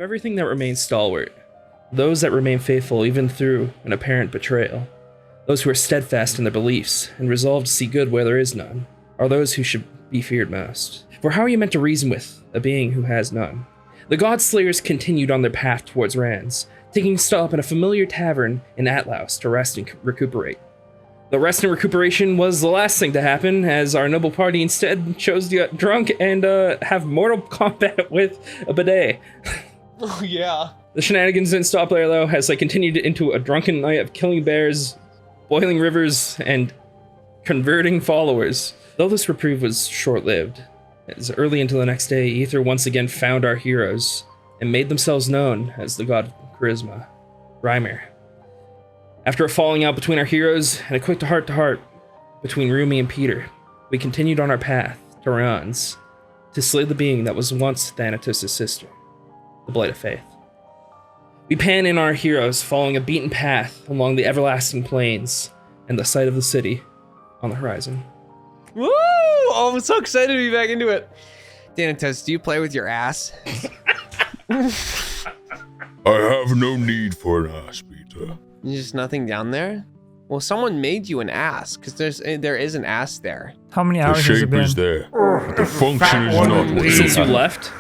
everything that remains stalwart, those that remain faithful even through an apparent betrayal, those who are steadfast in their beliefs and resolved to see good where there is none, are those who should be feared most. For how are you meant to reason with a being who has none? The God-slayers continued on their path towards Rans, taking stop in a familiar tavern in Atlaus to rest and recuperate. The rest and recuperation was the last thing to happen, as our noble party instead chose to get drunk and have mortal combat with a bidet. Oh, yeah. The shenanigans didn't stop there, though, as they continued into a drunken night of killing bears, boiling rivers, and converting followers. Though this reprieve was short-lived, as early into the next day, Ether once again found our heroes and made themselves known as the god of charisma, Rymer. After a falling out between our heroes and a quick heart-to-heart between Rumi and Peter, we continued on our path to Rans to slay the being that was once Thanatos' sister, the Blight of Faith. We pan in our heroes following a beaten path along the everlasting plains and the sight of the city on the horizon. Woo! Oh, I'm so excited to be back into it. Thanatos, do you play with your ass? I have no need for an ass, Peter. There's just nothing down there? Well, someone made you an ass, because there is an ass there. How many The hours has it shape been? is there, but the function is not what Since you it left?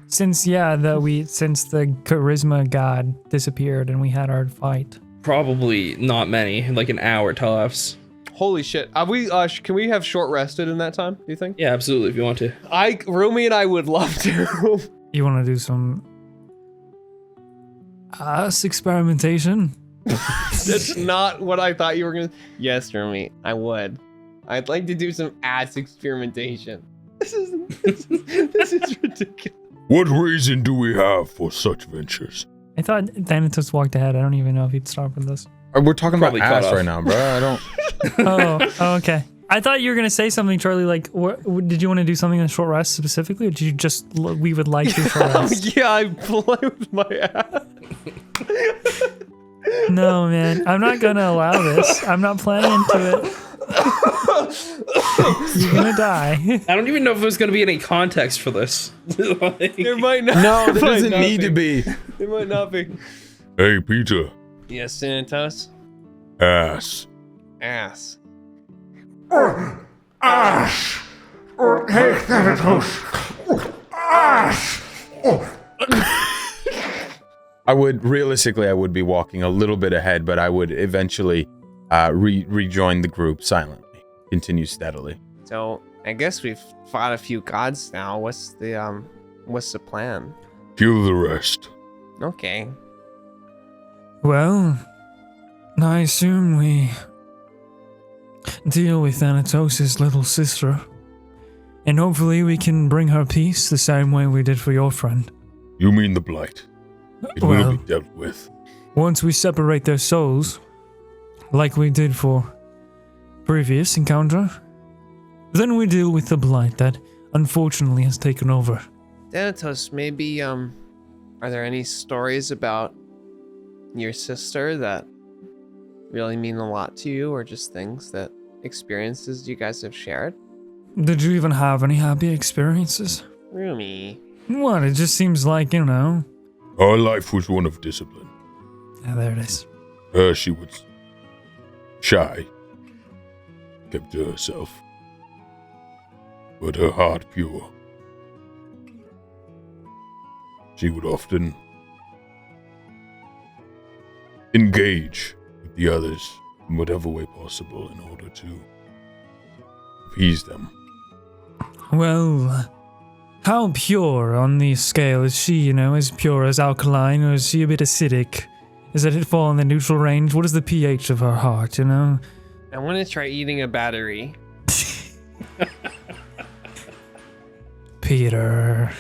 Since the charisma god disappeared and we had our fight. Probably not many, like an hour tops. Holy shit. Can we have short rested in that time, do you think? Yeah, absolutely, if you want to. Rumi and I would love to. You want to do some ass experimentation? That's not what I thought you were going to. Yes, Rumi, I would. I'd like to do some ass experimentation. This is ridiculous. What reason do we have for such ventures? I thought Thanatos walked ahead. I don't even know if he'd stop with this. We're talking about Probably cut ass off. right now, bro. I don't. Oh, okay. I thought you were gonna say something, Charlie. Like, did you want to do something in short rest specifically, or did you just we would like to short rest? Yeah, I play with my ass. No, man, I'm not gonna allow this. I'm not playing into it. You're gonna die. I don't even know if there's going to be any context for this. There might not. No, there might doesn't not need to be. It might not be. Hey, Peter. Yes, Thanatos. Ass. Ass. Ash! Or hey, Thanatos! Ash! I would be walking a little bit ahead, but I would eventually rejoin the group silently, continue steadily. So I guess we've fought a few gods now. What's the plan? Kill the rest. Okay. Well, I assume we deal with Thanatos' little sister, and hopefully we can bring her peace the same way we did for your friend. You mean the blight? It will be dealt with. Once we separate their souls, like we did for previous encounter, then we deal with the blight that unfortunately has taken over. Thanatos, maybe are there any stories about your sister that really mean a lot to you, or just things that experiences you guys have shared? Did you even have any happy experiences? Rumi. What? It just seems like, you know. Our life was one of discipline. Yeah, there it is. She was shy, kept to herself, but her heart pure. She would often engage with the others in whatever way possible in order to appease them. Well, how pure on the scale is she, you know? As pure as alkaline, or is she a bit acidic? Does it fall in the neutral range? What is the pH of her heart, you know? I want to try eating a battery. Peter.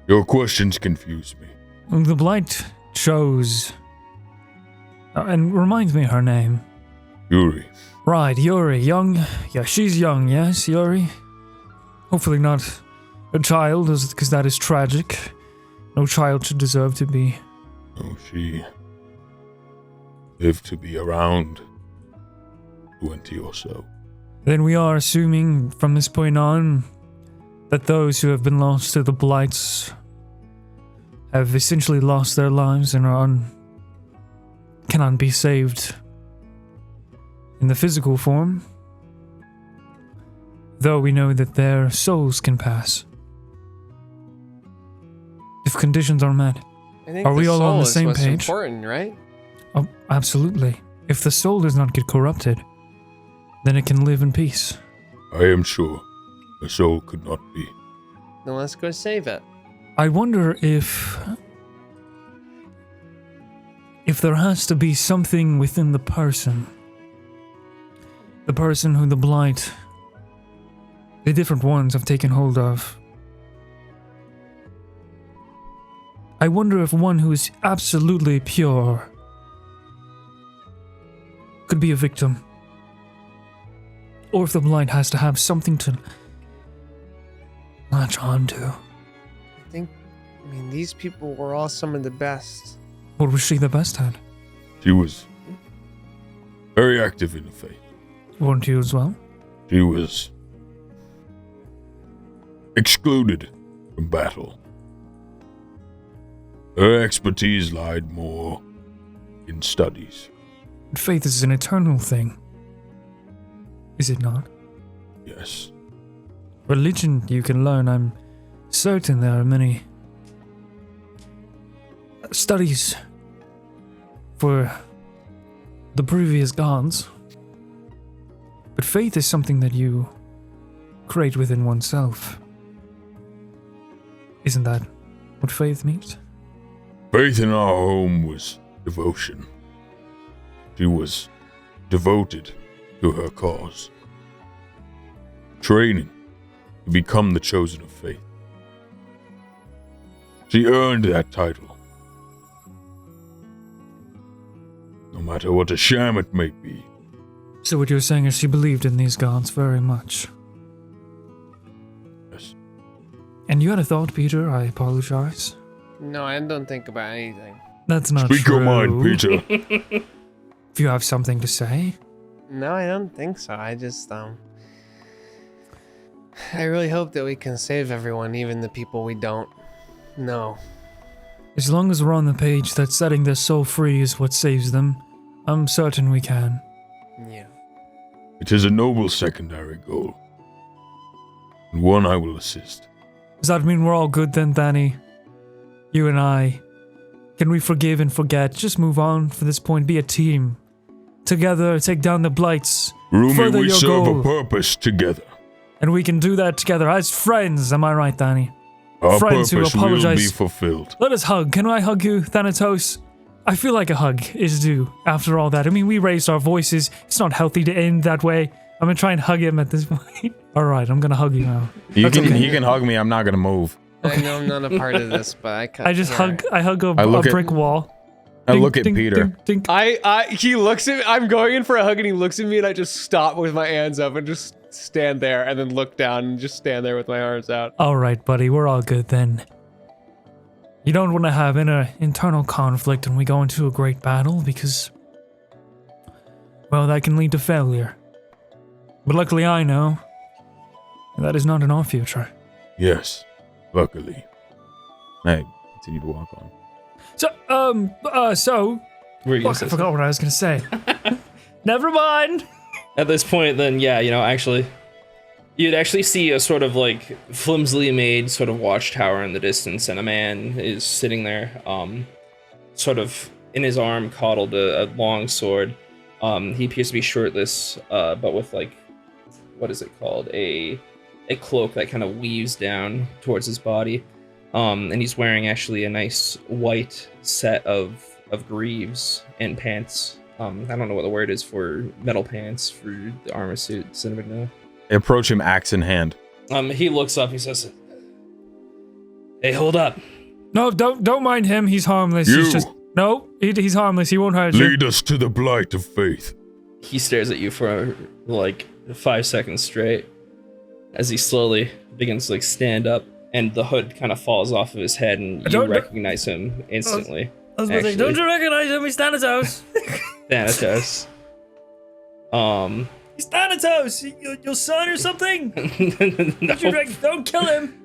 Your questions confuse me. The Blight chose... and reminds me her name. Yuri. Right, Yuri. Young. Yeah, she's young, yes, Yuri? Hopefully not a child, because that is tragic. No child should deserve to be. Oh, she lived to be around 20 or so. Then we are assuming from this point on that those who have been lost to the Blights have essentially lost their lives and cannot be saved in the physical form, though we know that their souls can pass. If conditions are met. I think Are we the all on soul the is same what's page? important, right? Oh, absolutely. If the soul does not get corrupted, then it can live in peace. I am sure a soul could not be. Then let's go save it. I wonder if there has to be something within the person who the blight, the different ones have taken hold of. I wonder if one who is absolutely pure could be a victim, or if the blight has to have something to latch on to. I mean, these people were all some of the best. What was she the best at? She was very active in the faith. Weren't you as well? She was excluded from battle. Her expertise lied more in studies. But faith is an eternal thing. Is it not? Yes. Religion you can learn. I'm certain there are many studies for the previous gods. But faith is something that you create within oneself. Isn't that what faith means? Faith in our home was devotion. She was devoted to her cause. Training to become the chosen of faith. She earned that title. No matter what a sham it may be. So what you're saying is she believed in these gods very much. Yes. And you had a thought, Peter. I apologize. No, I don't think about anything. That's not Speak true. your mind, Peter. If you have something to say. No, I don't think so. I just, I really hope that we can save everyone, even the people we don't know. As long as we're on the page that setting their soul free is what saves them, I'm certain we can. Yeah. It is a noble secondary goal. And one I will assist. Does that mean we're all good then, Danny? You and I. Can we forgive and forget? Just move on from this point. Be a team. Together, take down the blights. Rumi, Further we your serve goal. a purpose together. And we can do that together as friends. Am I right, Danny? Our Friends who purpose will apologize. be fulfilled. Let us hug. Can I hug you, Thanatos? I feel like a hug is due after all that. I mean, we raised our voices. It's not healthy to end that way. I'm gonna try and hug him at this point. All right, I'm gonna hug you now. You That's can okay. you can hug me. I'm not gonna move. I know I'm not a part of this, but I just hug. I hug a look at- brick wall. I Dink, look at dink, Peter. dink, dink. He looks at me. I'm going in for a hug and he looks at me and I just stop with my hands up and just stand there and then look down and just stand there with my arms out. All right, buddy, we're all good then. You don't want to have internal conflict when we go into a great battle because, well, that can lead to failure. But luckily I know that is not in our future. Yes, luckily. I continue to walk on. So, Were you gonna fuck, say I forgot what I was going to say. Never mind. At this point, then, yeah, actually, you'd actually see a sort of like flimsily made sort of watchtower in the distance, and a man is sitting there, sort of in his arm coddled a long sword. He appears to be shirtless, but with like, what is it called? A cloak that kind of weaves down towards his body. And he's wearing actually a nice white set of greaves and pants. I don't know what the word is for metal pants for the armor suit. Does anybody know? I approach him, axe in hand. He looks up. He says, "Hey, hold up." No, don't mind him. He's harmless. You. He's just he's harmless. He won't hurt you. Lead us to the blight of faith. He stares at you for like 5 seconds straight as he slowly begins to like stand up, and the hood kind of falls off of his head, and you recognize him instantly. I was about to say, don't you recognize him? He's Thanatos. Thanatos. He's Thanatos. Your son or something? No. Don't kill him.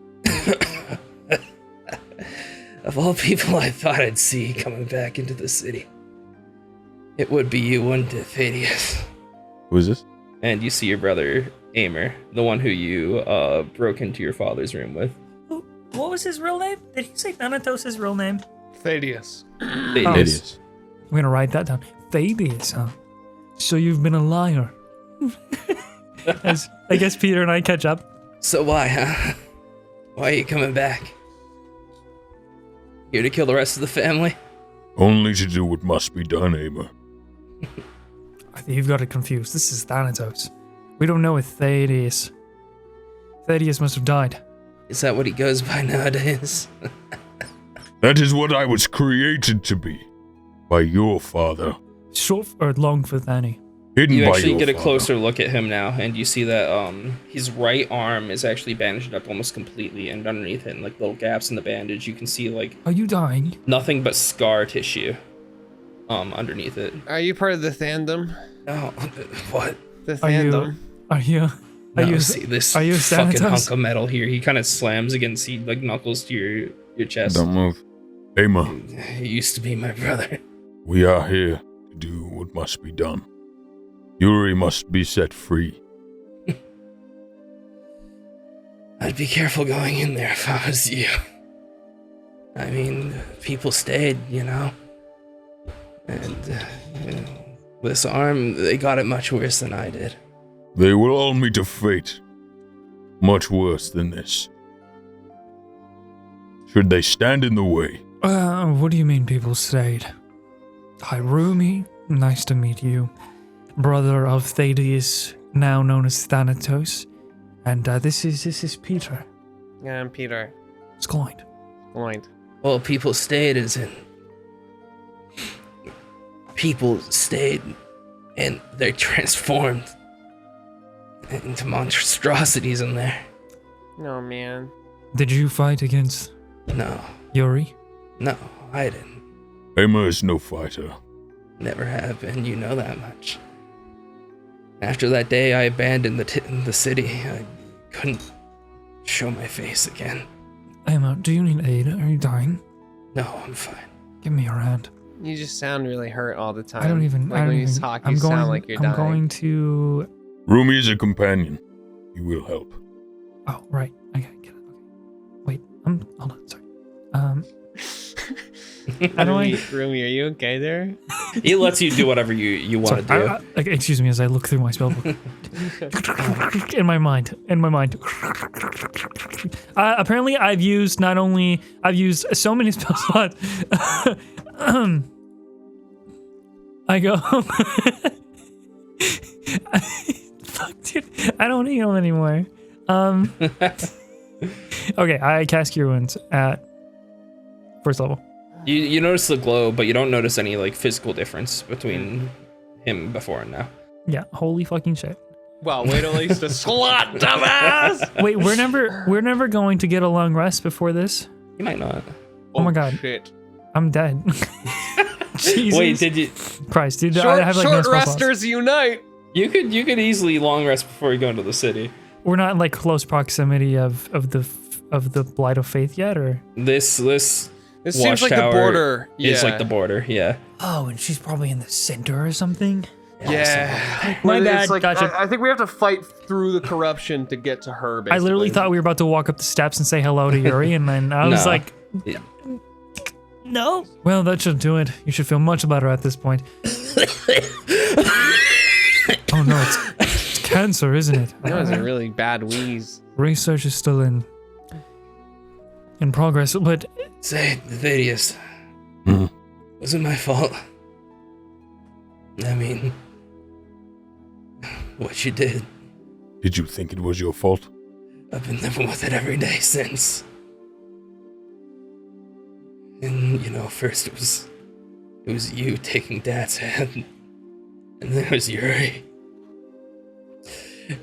Of all people I thought I'd see coming back into the city, it would be you, wouldn't it, Thanatos? Who is this? And you see your brother, Aimer, the one who you broke into your father's room with. What was his real name? Did he say Thanatos' real name? Thaddeus. Thaddeus. I'm gonna write that down. Thaddeus, huh? So you've been a liar. As I guess Peter and I catch up. So why, huh? Why are you coming back? Here to kill the rest of the family? Only to do what must be done, Aimer. I think you've got it confused. This is Thanatos. We don't know if Thaddeus. Thaddeus must have died. Is that what he goes by nowadays? That is what I was created to be. By your father. Short or long for Thani? Hidden You by actually your get a father. closer look at him now, and you see that his right arm is actually bandaged up almost completely, and underneath it, in like little gaps in the bandage, you can see like Are you dying? nothing but scar tissue underneath it. Are you part of the Thandom? No, what? The Are you? Thandom. Are you? Are No, you? see this are you fucking Thanatos? hunk of metal here? He kind of slams against, he like knuckles to your chest. Don't move. Aimer, He used to be my brother. we are here to do what must be done. Yuri must be set free. I'd be careful going in there if I was you. I mean, people stayed, you know? And, you know, this arm, they got it much worse than I did. They will all meet a fate much worse than this. Should they stand in the way, What do you mean people stayed? Hi, Rumi. Nice to meet you. Brother of Thaddeus, now known as Thanatos. And this is Peter. Yeah, I'm Peter. Sqloint. Sqloint. Well, people stayed as in... People stayed and they're transformed into monstrosities in there. No, man. Did you fight against No, Yuri? no, I didn't. Aimer is no fighter. Never have been, you know that much. After that day, I abandoned the city. I couldn't show my face again. Emma, do you need aid? Are you dying? No, I'm fine. Give me your hand. You just sound really hurt all the time. I don't even. Like I don't when even. you talk, you sound like you're dying. I'm going to. Rumi is a companion. He will help. Oh, right. Okay, get it. Okay. Wait. Hold on. Sorry. How do I? Rumi, are you okay there? He lets you do whatever you want Sorry, to do. like, excuse me as I look through my spellbook. In my mind. Apparently, I've used so many spell slots. I go. Fuck, dude. I don't need them anymore. Okay, I cast Cure Wounds at first level. You notice the glow, but you don't notice any like physical difference between him before and now. Yeah, holy fucking shit. Well, wait till he's the slot, dumbass! Wait, we're never going to get a long rest before this. You might not. Oh my god. Shit. I'm dead. Jesus Wait, did you? Christ, dude, Short, I have like no short spell slots. resters unite! You could easily long rest before you go into the city. We're not in like close proximity of the Blight of Faith yet, or? This It seems like the watchtower border. is Yeah. like the border. Yeah. Oh, and she's probably in the center or something. Yeah. My Well, bad, it's like, gotcha. I think we have to fight through the corruption to get to her, basically. I literally thought we were about to walk up the steps and say hello to Yuri, and then I was No. like, Yeah. no. Well, that should do it. You should feel much better at this point. Oh no, it's cancer, isn't it? That was a really bad wheeze. Research is still in progress, but Say, Thaddeus. Mhm. Was it my fault? I mean, what you did. Did you think it was your fault? I've been living with it every day since. And you know, first it was you taking Dad's head, and then it was Yuri.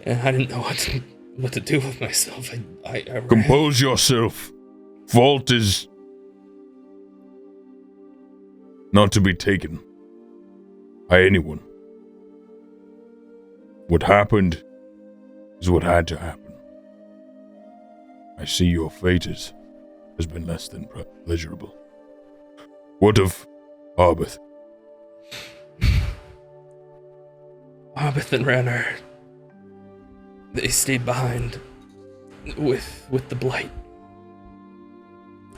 And I didn't know what to do with myself. I ran. Compose yourself. Fault is not to be taken by anyone. What happened is what had to happen. I see your fate as has been less than pleasurable. What of Arbeth? Arbeth and Renner, they stayed behind with the Blight.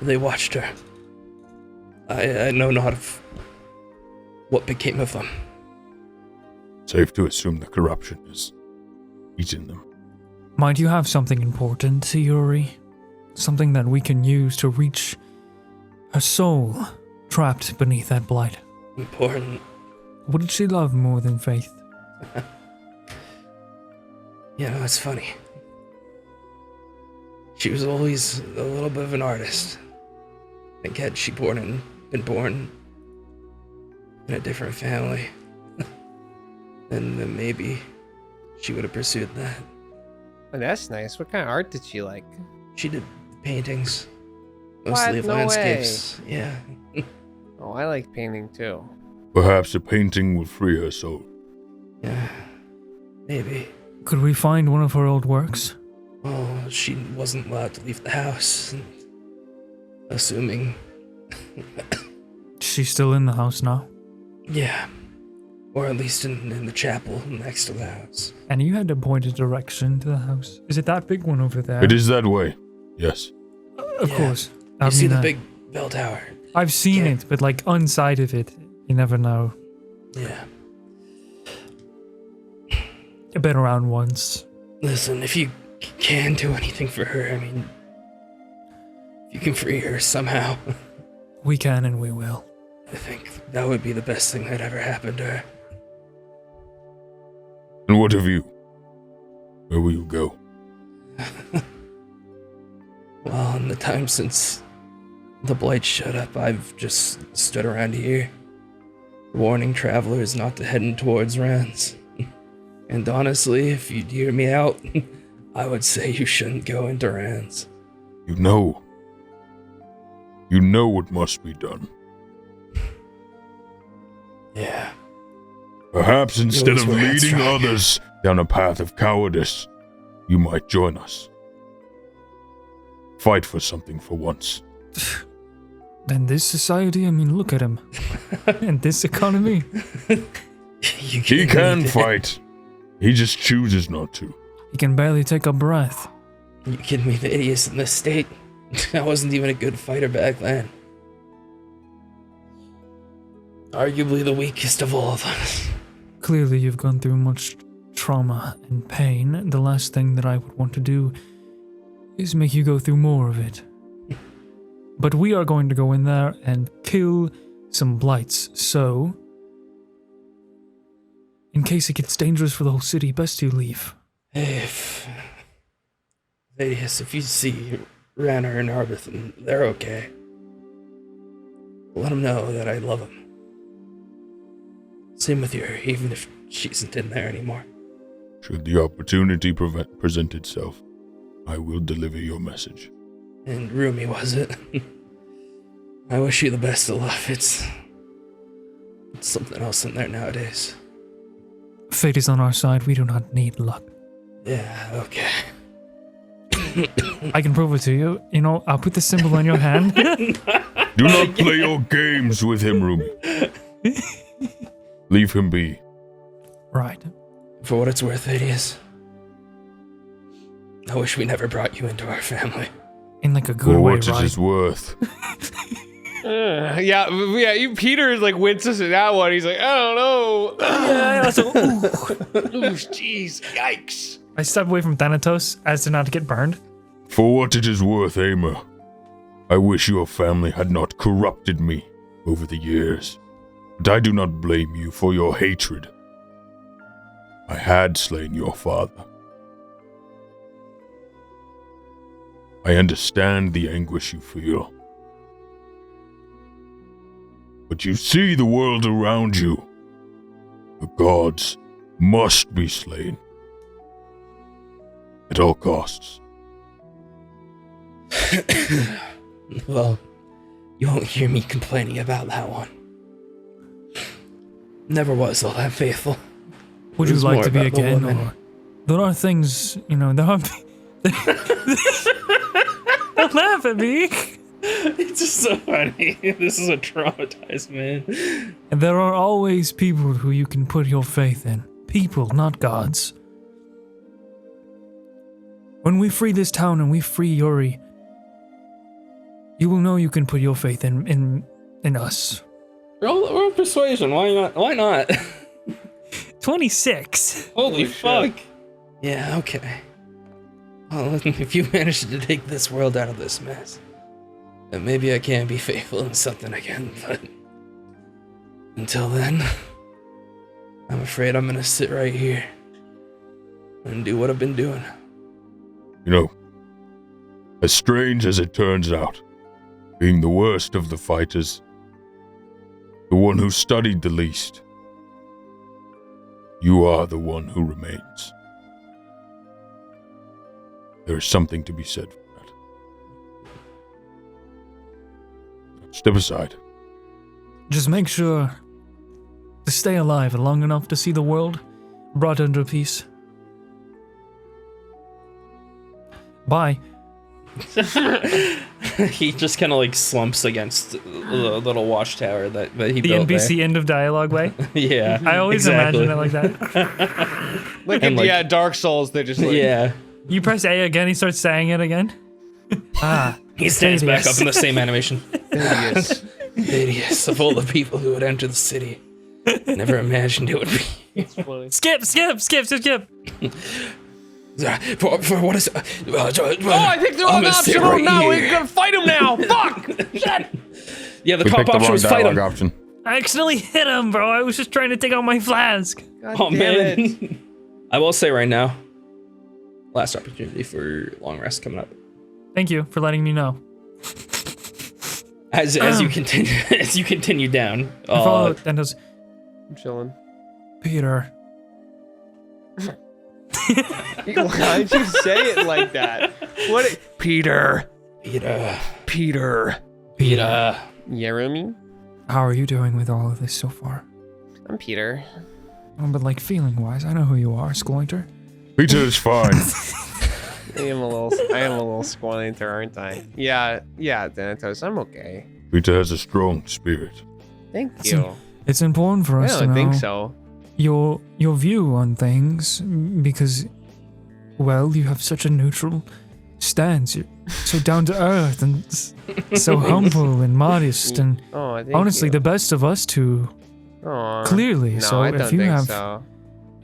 They watched her. I know not of what became of them. Safe to assume the corruption has eaten them. Might you have something important, Yuri? Something that we can use to reach her soul trapped beneath that blight? Important. What did she love more than faith? You know, it's funny. She was always a little bit of an artist. I think had she been born in a different family, then maybe she would have pursued that. Oh, that's nice. What kind of art did she like? She did paintings, What? mostly of No landscapes. Yeah. Oh, I like painting too. Perhaps a painting will free her soul. Yeah, maybe. Could we find one of her old works? Well, she wasn't allowed to leave the house. Assuming. She's still in the house now. Yeah. Or at least in the chapel next to the house. And you had to point a direction to the house. Is it that big one over there? It is that way, yes. Of Yeah. course. You see the big bell tower? I've seen Yeah. it, but like inside of it, you never know. Yeah. I've been around once. Listen, if you can do anything for her, I mean, if you can free her somehow, We can and we will. I think that would be the best thing that ever happened to her. And what of you? Where will you go? Well, in the time since the Blight showed up, I've just stood around here, warning travelers not to head towards Rans. And honestly, if you'd hear me out, I would say you shouldn't go into Rans. You know. You know what must be done. Yeah. Perhaps instead of were leading headstrong. others down a path of cowardice, you might join us. Fight for something for once. And this society, I mean, look at him. And this economy. You He can me, fight. He just chooses not to. He can barely take a breath. You kidding me? The idiots in this state? I wasn't even a good fighter back then. Arguably the weakest of all of us. Clearly, you've gone through much trauma and pain. The last thing that I would want to do is make you go through more of it. But we are going to go in there and kill some blights, so in case it gets dangerous for the whole city, best you leave. If you see Ranner and Arbeth and they're okay, let them know that I love them. Same with her, even if she isn't in there anymore. Should the opportunity present itself, I will deliver your message. And Rumi, was it? I wish you the best of luck. It's something else in there nowadays. Fate is on our side. We do not need luck. Yeah, okay. I can prove it to you. You know, I'll put the symbol on your hand. Do not play your games with him, Rumi. Leave him be. Right. For what it's worth, Thanatos, I wish we never brought you into our family. In like a good For way, what right? it is worth. Peter like winces at that one. He's like, I don't know. Yeah, so, Ooh, jeez, yikes. I step away from Thanatos as to not to get burned. For what it is worth, Aimer, I wish your family had not corrupted me over the years. But I do not blame you for your hatred. I had slain your father. I understand the anguish you feel. But you see the world around you. The gods must be slain. At all costs. Well, you won't hear me complaining about that one. Never was all that faithful. Would It you was like more to be about the again? woman. Or there are things, you know, there are. Don't laugh at me. It's just so funny. This is a traumatized man. And there are always people who you can put your faith in. People, not gods. When we free this town and we free Yuri, you will know you can put your faith in us. Roll persuasion. Why not? Why not? 26. Holy fuck. Yeah, okay. Well, if you manage to take this world out of this mess, then maybe I can be faithful in something again, but until then, I'm afraid I'm gonna sit right here and do what I've been doing. You know, as strange as it turns out, being the worst of the fighters, the one who studied the least, you are the one who remains. There is something to be said for that. Step aside. Just make sure to stay alive long enough to see the world brought under peace. Bye. He just kind of like slumps against the little watchtower that he The built NPC end of dialogue way. there. Yeah, I always exactly. imagine it like that. Like And, in like- Dark Souls, they just like, Yeah, You press A again, he starts saying it again. Ah, he stands back Hideous. up in the same animation. hideous. Hideous of all the people who would enter the city. Never imagined it would be. skip. For what is? Oh, I picked the wrong option. Oh no, we're gonna fight him now. Fuck! Shit! Yeah, the We cop picked the option wrong was fight dialogue him. option. I accidentally hit him, bro. I was just trying to take out my flask. God Oh damn it. man. I will say right now, last opportunity for long rest coming up. Thank you for letting me know. As you continue down. I follow Thanatos. I'm chilling. Peter. Why'd you say it like that? What? Peter. Peter. Yeah, Rumi? How are you doing with all of this so far? I'm Peter. Oh, but like feeling wise, I know who you are, Sqlointer. Peter is fine. I am a little Sqlointer, aren't I? Yeah, Thanatos, I'm okay. Peter has a strong spirit. Thank you. It's important for I us to don't know think so. your view on things because, well, you have such a neutral stance. You're so down to earth and so humble and modest and Oh, thank honestly you. the best of us two. Aw. Clearly, No, so I if don't you think have- so.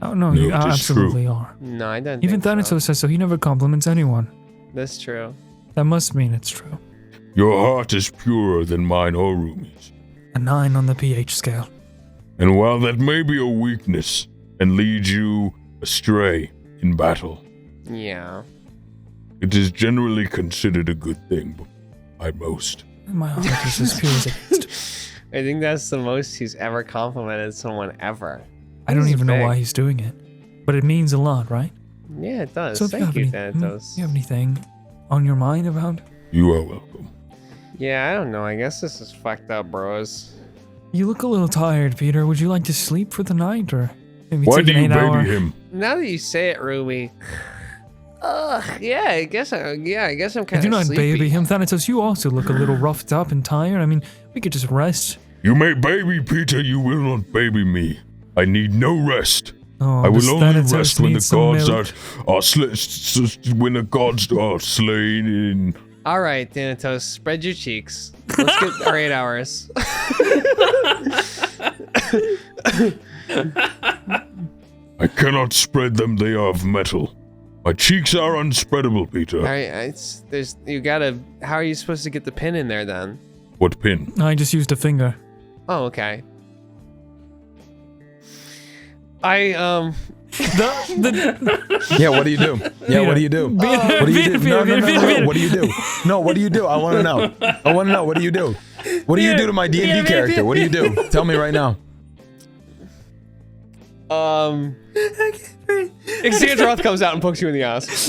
Oh no, No, you it is absolutely are. No, I don't Even think so. Thanatos says so. He never compliments anyone. That's true. That must mean it's true. Your heart is purer than mine or Rumi's. A 9 on the pH scale. And while that may be a weakness and lead you astray in battle, Yeah. it is generally considered a good thing by most. My heart is as pure as it is. I think that's the most he's ever complimented someone ever. I don't This is even know big. why he's doing it, but it means a lot, right? Yeah, it does. So if Thank you, you Thanatos. have anything on your mind about? You are welcome. Yeah, I don't know. I guess this is fucked up, bros. You look a little tired, Peter. Would you like to sleep for the night, or maybe Why take do an you 8 hour? baby him? Now that you say it, Rumi. Yeah, I guess I'm I kind do of not sleepy. baby him, Thanatos. You also look a little roughed up and tired. I mean, we could just rest. You may baby Peter, you will not baby me. I need no rest. Oh, I does will only Thanatos rest when need the some gods milk? when the gods are slain in. All right, Thanatos, spread your cheeks. Let's get our 8 hours. I cannot spread them, they are of metal. My cheeks are unspreadable, Peter. All right, how are you supposed to get the pin in there then? What pin? I just used a finger. Oh, okay. The Yeah, what do you do? Yeah, what do you do? What do you do? No, what do you do? No, what do you do? I want to know. What do you do? What do you do to my D&D character? What do you do? Tell me right now. Xandroth comes out and pokes you in the ass.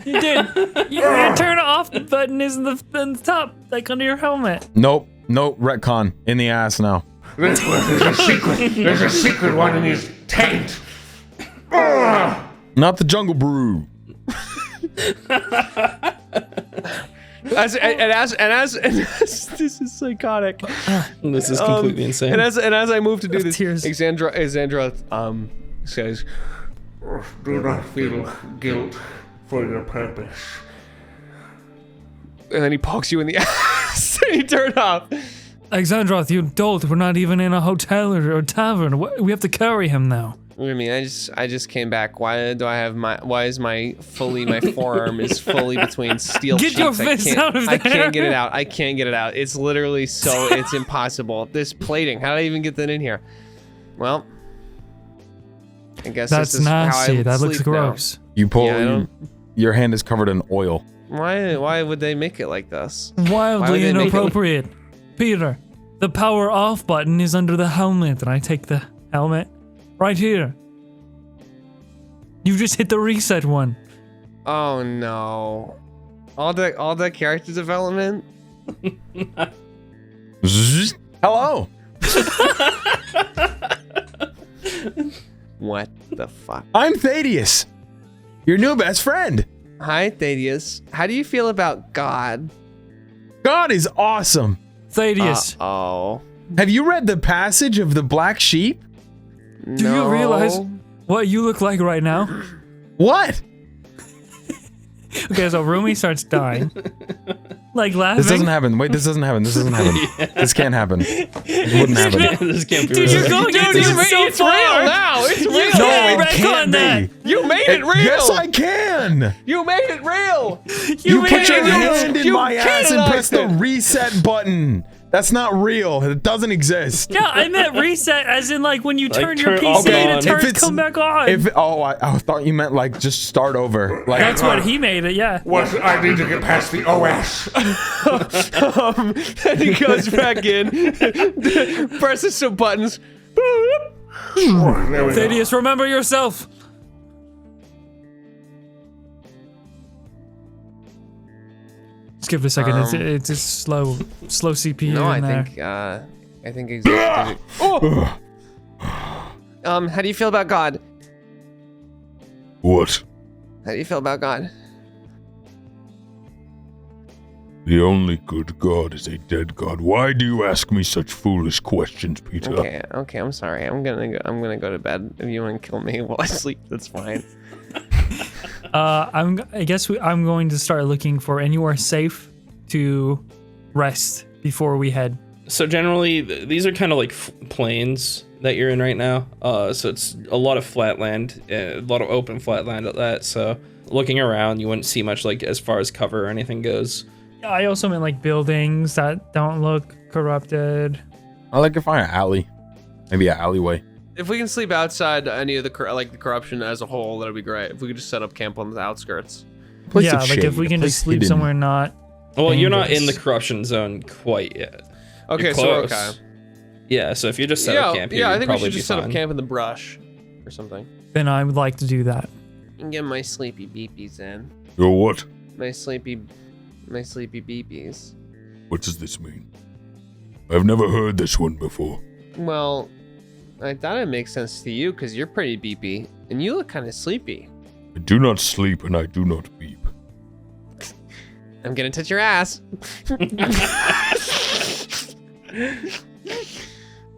You did. Your turn off button is in the top, like under your helmet. Nope, retcon. In the ass now. There's a secret. There's a secret one in his taint. Not the jungle brew. as this is psychotic. This is completely insane. And as I move to do this, tears. Xandra says, Do not feel guilt for your purpose. and then he pokes you in the ass and you turn off. Alexandroth, you dolt. We're not even in a hotel or a tavern. We have to carry him now. I mean, I just came back. Why is my forearm is fully between steel Get sheets? your fist out of I there. can't get it out. I can't get it out. It's literally it's impossible. This plating, how did I even get that in here? Well, I guess That's this is how I nasty. That looks sleep now. gross. You pull. Yeah, I don't- your hand is covered in oil. Why would they make it like this? Wildly they make it- inappropriate. Peter, the power off button is under the helmet, and I take the helmet right here. You just hit the reset one. Oh no! All the character development. Zzz. Hello. What the fuck? I'm Thanatos, your new best friend. Hi, Thaddeus. How do you feel about God? God is awesome. Thaddeus, Oh. Have you read the passage of the black sheep? do you realize what you look like right now? What? Okay, so Rumi starts dying. Like laughing. This doesn't happen. Wait, this doesn't happen. This doesn't happen. This can't happen. It wouldn't happen. This can't be Dude, real. you're going into Dude, this so it's far. real now. It's real. You No, can't it retcon can't that. be. You made it real. Yes, I can. You made it real. You made put your it real. hand in You my ass and press the canonized it. reset button. That's not real. It doesn't exist. Yeah, I meant reset as in like when you Like turn your turn off PC and and on. it turns If it's- come back on. I thought you meant like just start over. Like That's what he made it, yeah. What? I need to get past the OS. And he goes back in, presses some buttons. Oh, there we go. Thaddeus, remember yourself. Just give it a second. It's just slow CPU No, in there. I think exactly. Oh. How do you feel about God? What? How do you feel about God? The only good god is a dead god. Why do you ask me such foolish questions, Peter? Okay, I'm sorry. I'm gonna go to bed. If you want to kill me while I sleep, that's fine. I'm going to start looking for anywhere safe to rest before we head. So generally, these are kind of like plains that you're in right now. So it's a lot of flat land, a lot of open flat land at that. So looking around, you wouldn't see much like as far as cover or anything goes. I also meant like buildings that don't look corrupted. I like to find an alley, maybe an alleyway. If we can sleep outside any of the the corruption as a whole, that'd be great. If we could just set up camp on the outskirts. Place Yeah, of like if shade, we a can place just sleep hidden. somewhere not. Well, you're not in the dangerous. corruption zone quite yet. Okay, You're so we're close. okay. Yeah, so if you're just set up camp here, I you'd think we probably should just be set up fine. camp in the brush or something. Then I would like to do that. And get my sleepy beepies in. Your what? My sleepy beepies. What does this mean? I've never heard this one before. Well, I thought it makes sense to you because you're pretty beepy and you look kind of sleepy. I do not sleep and I do not beep. I'm gonna touch your ass.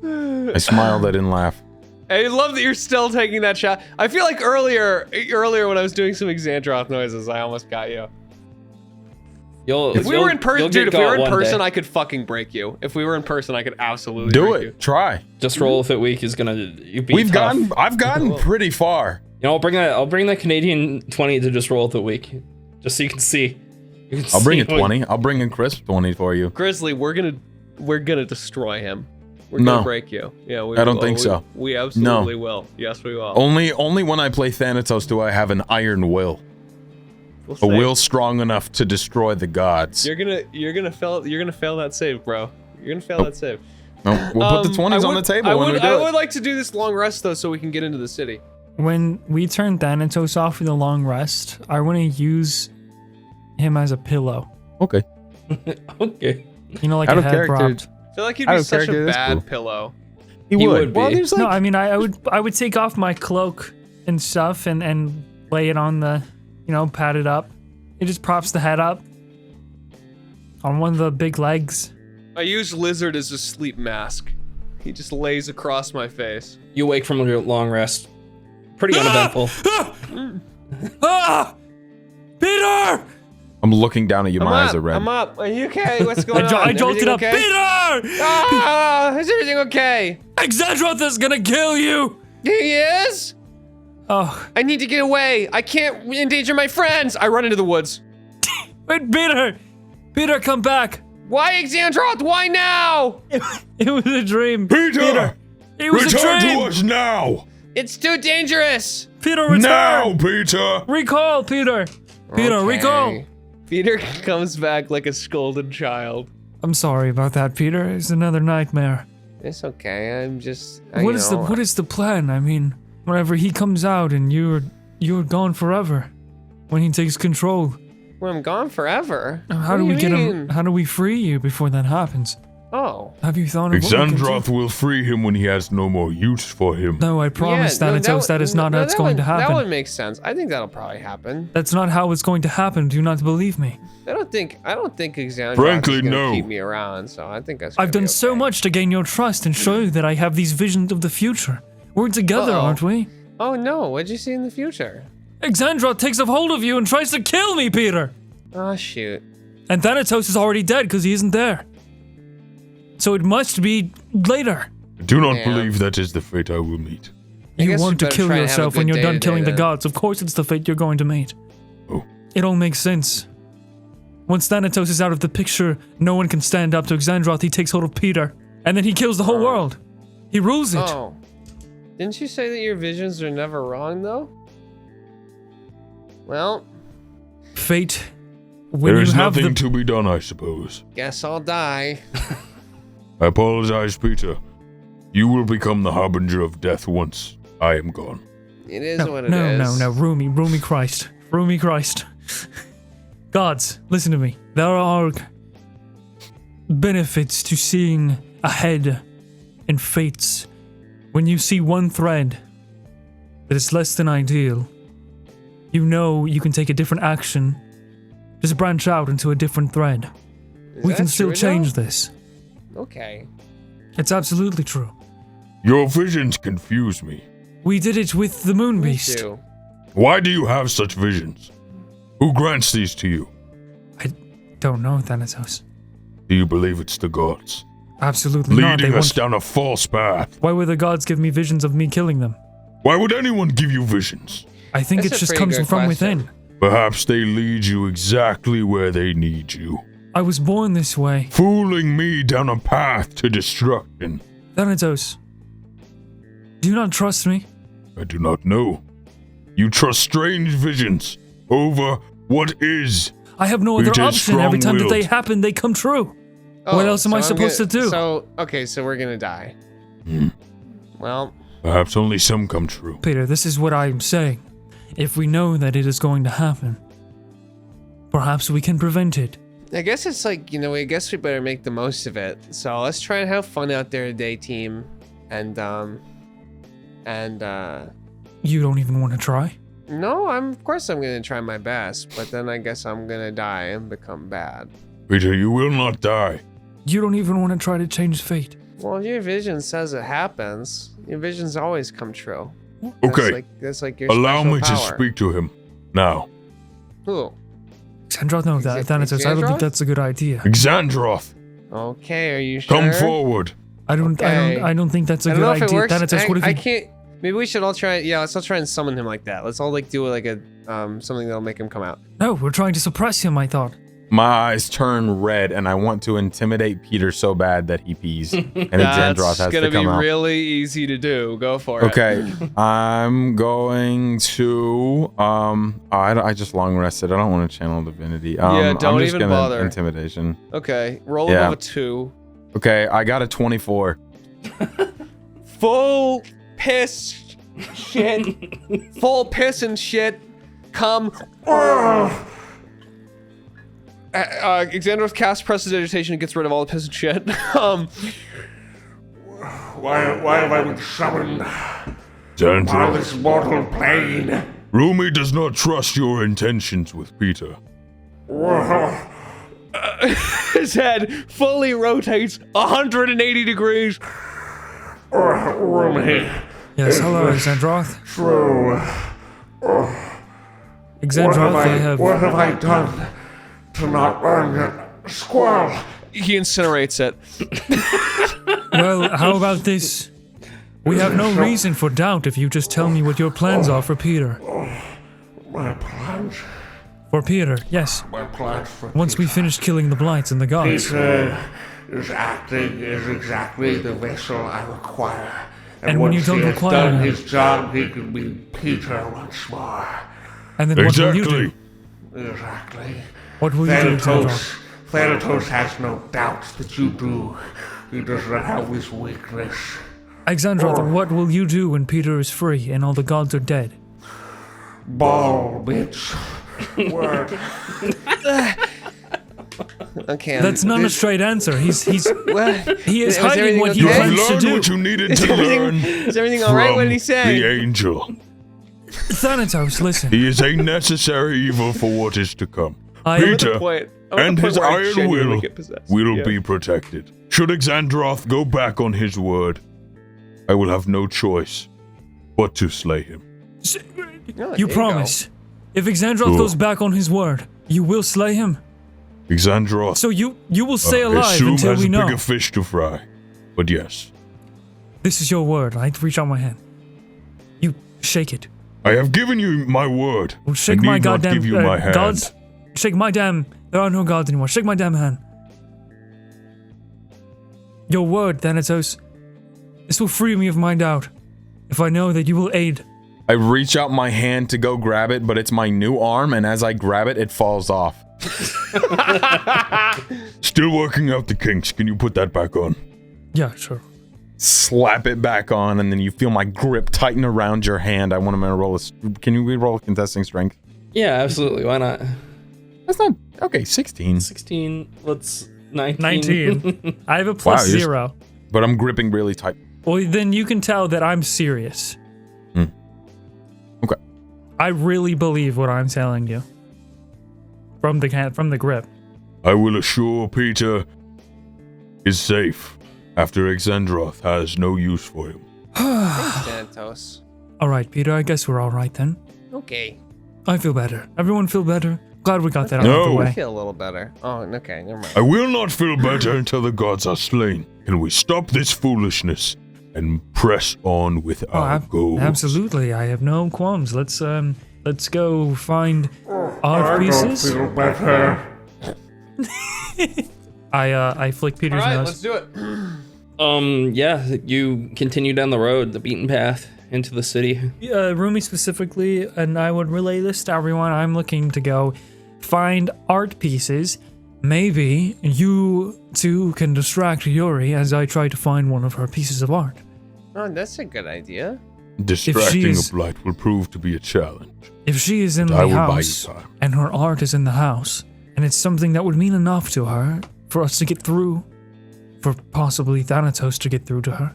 I smiled. I didn't laugh. I love that you're still taking that shot. I feel like earlier when I was doing some Xandroth noises, I almost got you. If we were in person, dude, if we were in person, I could fucking break you. If we were in person, I could absolutely Do break it. you. Try. Just roll if it weak is gonna be We've tough. I've gotten pretty far. You know, I'll bring that Canadian 20 to just roll with the week, just so you can see. I'll bring a 20. I'll bring a crisp 20 for you. Grizzly, we're gonna destroy him. We're No. gonna break you. Yeah, we I don't will. think so. We absolutely will. Yes, we will. Only when I play Thanatos do I have an iron will. We'll A see. will strong enough to destroy the gods. You're gonna fail that save, bro. You're gonna fail that save. No, we'll put the 20s on the table when we do I it. would like to do this long rest though, so we can get into the city. When we turn Thanatos off for the long rest, I want to use him as a pillow. Okay. Okay. You know, like Out a of head character. propped. I feel like he'd Out be of such character, a that's bad cool. pillow. He would Well, be. there's like No, I mean I would take off my cloak and stuff and lay it on the, pat it up. It just props the head up. On one of the big legs. I use lizard as a sleep mask. He just lays across my face. You wake from your long rest. Pretty uneventful. Peter! I'm looking down at you, my eyes are red. I'm up. Are you okay? What's going on? I jolted up. Okay? Peter! Is everything okay? Xandroth is gonna kill you! He is? Oh. I need to get away. I can't endanger my friends. I run into the woods. Wait, Peter! Peter, come back! Why, Xandroth? Why now? It was a dream. Peter! It was a Return dream! to us now! It's too dangerous. Peter, return! Now, Peter! Recall, Peter! Peter, Okay. recall! Peter comes back like a scolded child. I'm sorry about that, Peter. It's another nightmare. It's okay. I'm just. What is the plan? I mean, whenever he comes out and you're gone forever, when he takes control. Well, I'm gone forever. How do we get him? How do we free you before that happens? Oh. Have you thought of what we can do? Xandroth will free him when he has no more use for him. No, I promise, Thanatos, that is not how it's going to happen. That one makes sense. I think that'll probably happen. That's not how it's going to happen. Do not believe me. I don't think Xandroth Frankly, is gonna no. keep me around, so I think that's. I've done so much to gain your trust and show you that I have these visions of the future. We're together, aren't we? Oh no! What'd you see in the future? Xandroth takes a hold of you and tries to kill me, Peter. Oh shoot! And Thanatos is already dead because he isn't there. So it must be later. I do not Yeah. believe that is the fate I will meet. I You guess want you to better kill try and have a yourself when good you're day done today, killing the then. gods. Of course it's the fate you're going to meet. Oh. It all makes sense. Once Thanatos is out of the picture, no one can stand up to Xandroth. He takes hold of Peter, and then he kills the whole world. He rules it. Oh, didn't you say that your visions are never wrong though? Well, Fate. When There is you have nothing the to be done, I suppose. guess I'll die. I apologize, Peter. You will become the harbinger of death once I am gone. It is No, what it is. no, Rumi Christ. Gods, listen to me. There are benefits to seeing ahead in fates. When you see one thread that is less than ideal, you know you can take a different action. Just branch out into a different thread. Is We that can still true, change though? this. Okay. It's absolutely true. Your visions confuse me. We did it with the Moon Me Beast. too. Why do you have such visions? Who grants these to you? Don't know, Thanatos. Do you believe it's the gods? Absolutely not. They Leading us want... down a false path. Why would the gods give me visions of me killing them? Why would anyone give you visions? I think That's it a just pretty comes good from question. within. Perhaps they lead you exactly where they need you. I was born this way. Fooling me down a path to destruction. Thanatos, do you not trust me? I do not know. You trust strange visions over what is. I have no It other is option. Every time that they strong-willed. happen, they come true. What else am I supposed to do? So we're gonna die. Well, Perhaps only some come true. Peter, this is what I'm saying. If we know that it is going to happen, perhaps we can prevent it. I guess it's like, I guess we better make the most of it. So let's try and have fun out there today, team. And You don't even want to try? no, of course I'm gonna try my best, but then I guess I'm gonna die and become bad. Peter, you will not die. You don't even want to try to change fate. Well, if your vision says it happens, your visions always come true. Okay, That's like your allow special me to power. speak to him. Now, Who? Xandroth, no, Thanatos, I don't think that's a good idea. Xandroth, Okay, are you sure? come forward. I don't think that's a I don't good know if it idea. works. Thanatos, what if I you... can't. Maybe we should all try. Yeah, let's all try and summon him like that. Let's all do like a something that'll make him come out. No, we're trying to suppress him, I thought. My eyes turn red, and I want to intimidate Peter so bad that he pees, and That's Xandroth has gonna to come be out. really easy to do. Go for it. Okay, I'm going to I just long rested. I don't want to channel divinity. Yeah, don't I'm just even gonna bother. Intimidation. Okay, roll Yeah. above a 2. Okay, I got a 24. Full piss shit. Full piss and shit. Come. Xandroth casts prestidigitation and gets rid of all the piss and shit. Why have I been summoned on Xandroth, this mortal plane? Rumi does not trust your intentions with Peter. his head fully rotates 180 degrees. Rumi. Yes, hello, Xandroth. True. Xandroth, I have... What have I done to not earn that squirrel? He incinerates it. Well, how about this? We have no reason for doubt if you just tell me what your plans are for Peter. My plans? For Peter, yes. My plans for Once we finish killing the blights and the gods. Peter is acting as exactly the vessel I require. And when you once don't he has require done him- his job, he can be Peter once more. And then what will you do? Exactly. What will you do, Xandroth? Thanatos has no doubts that you do. He does not have his weakness. Xandroth, what will you do when Peter is free and all the gods are dead? Ball, bitch. Word. Okay. That's not a straight answer. He is Is hiding everything what he okay? You've plans to learned do. what you needed Is to everything- learn Is everything all right? What from did he say? the angel. Thanatos, listen. He is a necessary evil for what is to come. Peter and his iron will be protected. Should Xandroth go back on his word, I will have no choice but to slay him. You promise. If Xandroth goes back on his word, you will slay him. Xandroth, So you will stay I alive assume until has we know. bigger fish to fry. But yes, This is your word. I reach out my hand. You shake it. I have given you my word. Well, shake I need my not goddamn give you my hand. gods. Shake my damn. There are no gods anymore. Shake my damn hand. Your word, Thanatos. This will free me of my doubt. If I know that you will aid. I reach out my hand to go grab it, but it's my new arm, and as I grab it, it falls off. Still working out the kinks. Can you put that back on? Yeah, sure. Slap it back on, and then you feel my grip tighten around your hand. I want him to roll a... Can you re-roll contesting strength? Yeah, absolutely. Why not? That's not... Okay, 16. 16. Let's 19. 19. I have a plus Wow, you're- 0. But I'm gripping really tight. Well, then you can tell that I'm serious. Okay. I really believe what I'm telling you. From the grip. I will assure Peter is safe after Xandroth has no use for him. Thanatos. All right, Peter. I guess we're all right then. Okay. I feel better. Everyone feel better? Glad we got that out of No. the I way. feel a little better. Oh, okay. Never mind. I will not feel better until the gods are slain. Can we stop this foolishness and press on with our goals? Absolutely. I have no qualms. Let's go find art pieces. I don't feel better. I flick Peter's All right, nose. let's do it. Yeah, you continue down the road, the beaten path, into the city. Rumi specifically, and I would relay this to everyone. I'm looking to go find art pieces. Maybe you two can distract Yuri as I try to find one of her pieces of art. Oh, that's a good idea. Distracting is- a blight will prove to be a challenge. If she is in I the will buy you house time. and her art is in the house, and it's something that would mean enough to her for us to get through, for possibly Thanatos to get through to her,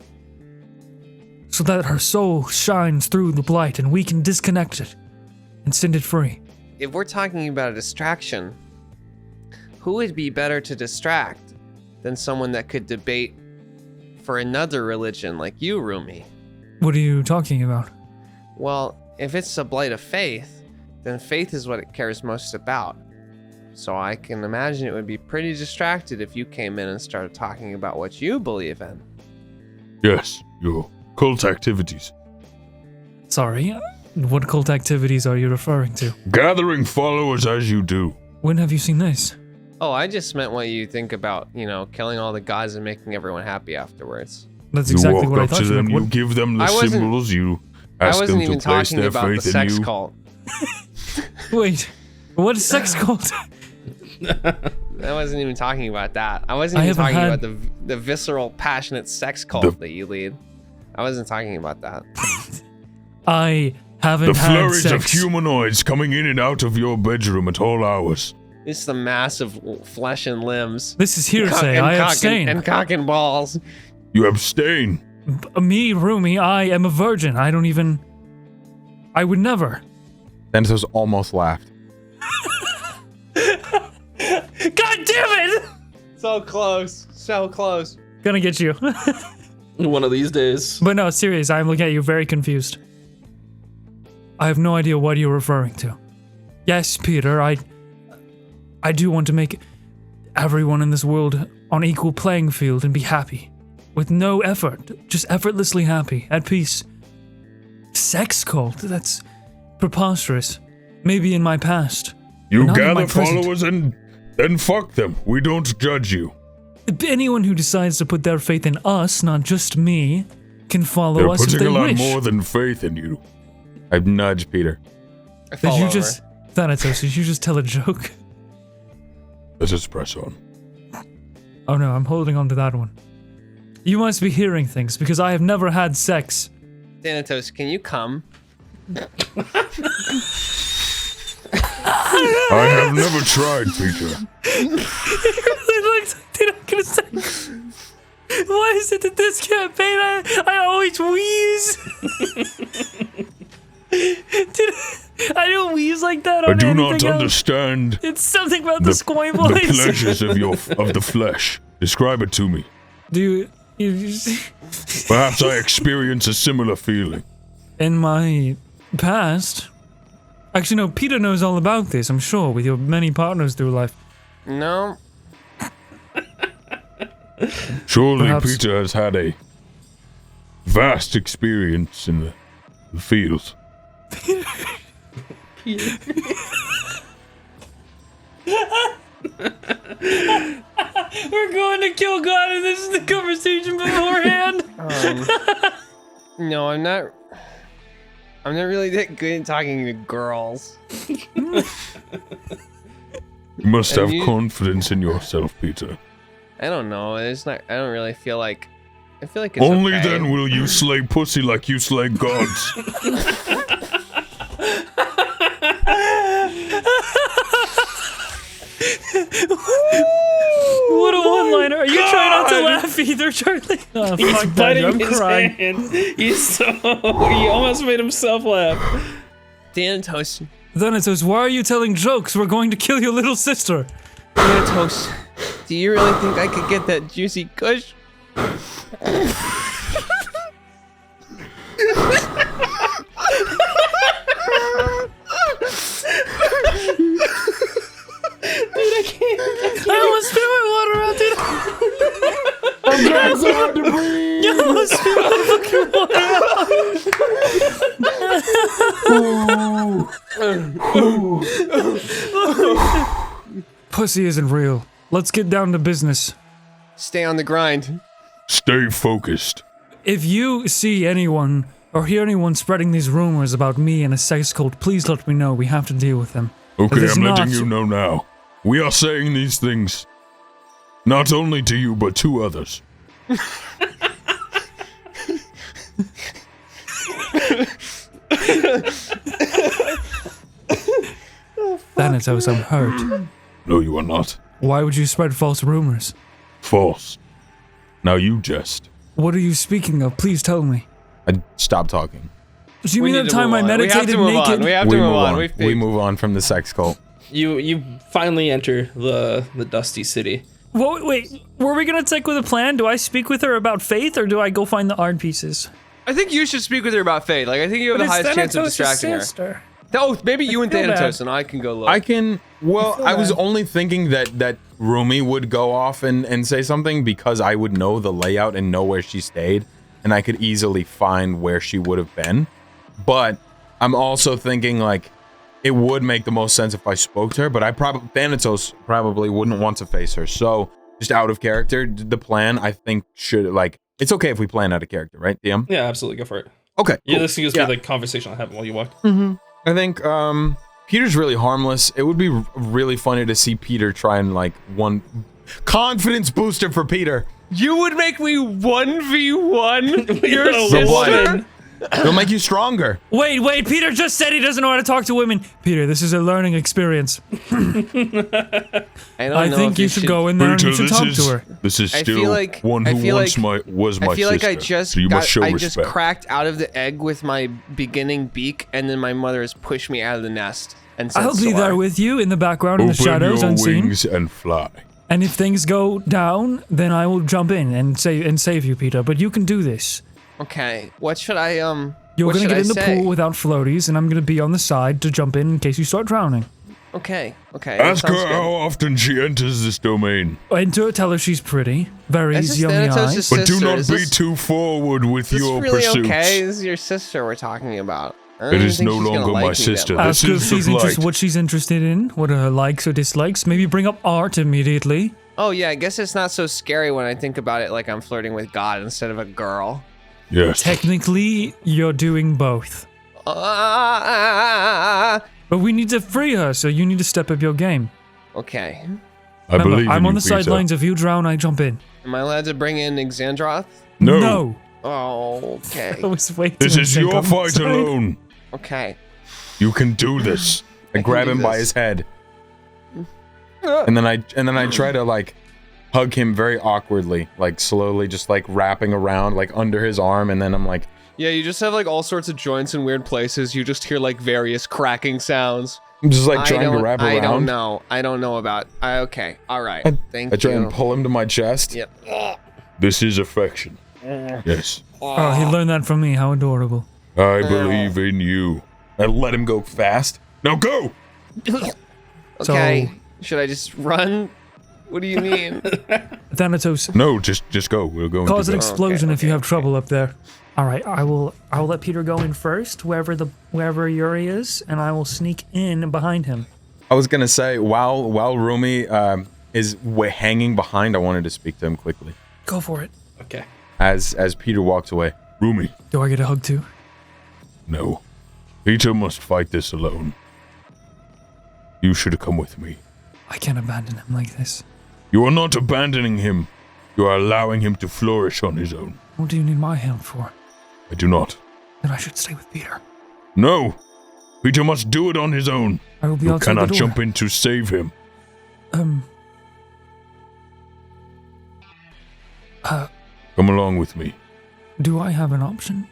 so that her soul shines through the blight and we can disconnect it and send it free. If we're talking about a distraction, who would be better to distract than someone that could debate for another religion like you, Rumi? What are you talking about? Well, if it's a blight of faith, then faith is what it cares most about. So I can imagine it would be pretty distracted if you came in and started talking about what you believe in. Yes, your cult activities. Sorry, what cult activities are you referring to? Gathering followers as you do. When have you seen this? Oh, I just meant what you think about, killing all the gods and making everyone happy afterwards. That's You exactly walk what I up thought to you them, meant. you What- give them the I wasn't- symbols, you I ask wasn't them even to place talking their about the faith in sex you. cult. Wait, what is sex cult? I wasn't even talking about that. I wasn't I even haven't talking had- about the visceral, passionate sex cult that you lead. I wasn't talking about that. I haven't The had flurries of sex. humanoids coming in and out of your bedroom at all hours. It's the massive flesh and limbs. This is hearsay. I abstain. And cock and balls. You abstain. Me, Rumi, I am a virgin. I would never. Thanatos almost laughed. God damn So close. So close. Gonna get you. One of these days. But no, serious, I'm looking at you very confused. I have no idea what you're referring to. Yes, Peter, I do want to make everyone in this world on equal playing field and be happy. With no effort, just effortlessly happy, at peace. Sex cult? That's preposterous. Maybe in my past. You gather followers and then fuck them. We don't judge you. Anyone who decides to put their faith in us, not just me, can follow us if they wish. They're putting a lot more than faith in you. I nudge Peter. Thanatos, did you just tell a joke? Let's just press on. Oh no, I'm holding on to that one. You must be hearing things, because I have never had sex. Thanatos, can you come? I have never tried, Peter. Why is it that this campaign I always wheeze? I don't wheeze like that on anything else. I do not understand. It's something about the Sqloint voice. The pleasures of the flesh. Describe it to me. Do you Perhaps I experience a similar feeling. In my past? Actually, no, Peter knows all about this, I'm sure, with your many partners through life. No. Surely Peter has had a vast experience in the field. We're going to kill God, and this is the conversation beforehand. No, I'm not really that good at talking to girls. You must have confidence in yourself, Peter. I don't know. I don't really feel like. I feel like it's only okay. Then will you slay pussy like you slay gods. What a one-liner! Are you trying not to laugh either, Charlie? Oh, he's biting his hand. He almost made himself laugh. Thanatos. Thanatos, why are you telling jokes? We're going to kill your little sister. Thanatos, do you really think I could get that juicy kush? I almost spit my water out, dude. I'm trying so hard to breathe. I almost spit my fucking water out. Pussy isn't real. Let's get down to business. Stay on the grind. Stay focused. If you see anyone or hear anyone spreading these rumors about me and a sex cult, please let me know. We have to deal with them. Okay, I'm letting you know now. We are saying these things not only to you, but to others. Thanatos, I'm hurt. No, you are not. Why would you spread false rumors? False. Now you jest. What are you speaking of? Please tell me. I stopped talking. Do you mean the time I meditated naked? We have to move on. We move on from the sex cult. You finally enter the dusty city. Whoa, wait, were we gonna take with a plan? Do I speak with her about faith, or do I go find the art pieces? I think you should speak with her about Fate. Like, I think you have the highest chance of distracting her. Oh, maybe you and Thanatos, and I can go look. I can. Well, I was only thinking that Rumi would go off and say something because I would know the layout and know where she stayed, and I could easily find where she would have been. But I'm also thinking like it would make the most sense if I spoke to her. But Thanatos probably wouldn't want to face her. So just out of character, the plan I think should like it's okay if we plan out of character, right, DM? Yeah, absolutely, go for it. Okay. Cool. Yeah, this is gonna be the conversation I had while you walked. Mm-hmm. I think Peter's really harmless. It would be really funny to see Peter try and like one confidence booster for Peter. You would make me 1v1 your sister? It'll make you stronger. Wait, Peter just said he doesn't know how to talk to women. Peter, this is a learning experience. I think you should go in there Peter, and you should talk to her. This is still one who was my sister. I feel like I just so you must show respect. just cracked out of the egg with my beginning beak, and then my mother has pushed me out of the nest. And said, I'll be there with you in the background in the shadows, Open your unseen. wings and fly. And if things go down, then I will jump in and save you, Peter. But you can do this. Okay. What should I You're what gonna should get I in the say? pool without floaties, and I'm gonna be on the side to jump in case you start drowning. Okay. that Ask her sounds good. how often she enters this domain. Enter, tell her she's pretty, very Is this easy on the Thanatos' eyes. But do sister? not Is be this- too forward with Is your this really pursuits. okay? This is your sister we're talking about. I don't It even is think no she's gonna longer like my me that sister. much. Ask her if This is she's the interested, blight. what she's interested in, what are her likes or dislikes. Maybe bring up art immediately. Oh yeah, I guess it's not so scary when I think about it like I'm flirting with God instead of a girl. Yes. Technically, you're doing both. But we need to free her, so you need to step up your game. Okay. I Remember, believe I'm in on you, the Peter. sidelines. If you drown, I jump in. Am I allowed to bring in Xandroth? No. Oh, okay. I was waiting. This to is think your on the fight side. alone. Okay. You can do this. I grab do him by this. his head. And then I try to like hug him very awkwardly, like slowly just like wrapping around like under his arm, and then I'm like, Yeah, you just have like all sorts of joints in weird places. You just hear like various cracking sounds. I'm just like trying to wrap around. I don't know. I don't know about. Okay. All right. Thank I try you. and pull him to my chest. Yep. This is affection. Yes. Oh, he learned that from me. How adorable. I believe in you. I let him go fast. Now go! Okay. Should I just run? What do you mean? Thanatos, No, just go. We'll go cause an into explosion if you okay, have trouble up there. All right, I'll let Peter go in first, wherever Yuri is, and I will sneak in behind him. I was gonna say while Rumi is hanging behind, I wanted to speak to him quickly. Go for it. Okay. As Peter walks away. Rumi, Do I get a hug too? no. Peter must fight this alone. You should come with me. I can't abandon him like this. You are not abandoning him. You are allowing him to flourish on his own. What do you need my help for? I do not. Then I should stay with Peter. No! Peter must do it on his own. I will be You outside the cannot door. jump in to save him. Come along with me. Do I have an option?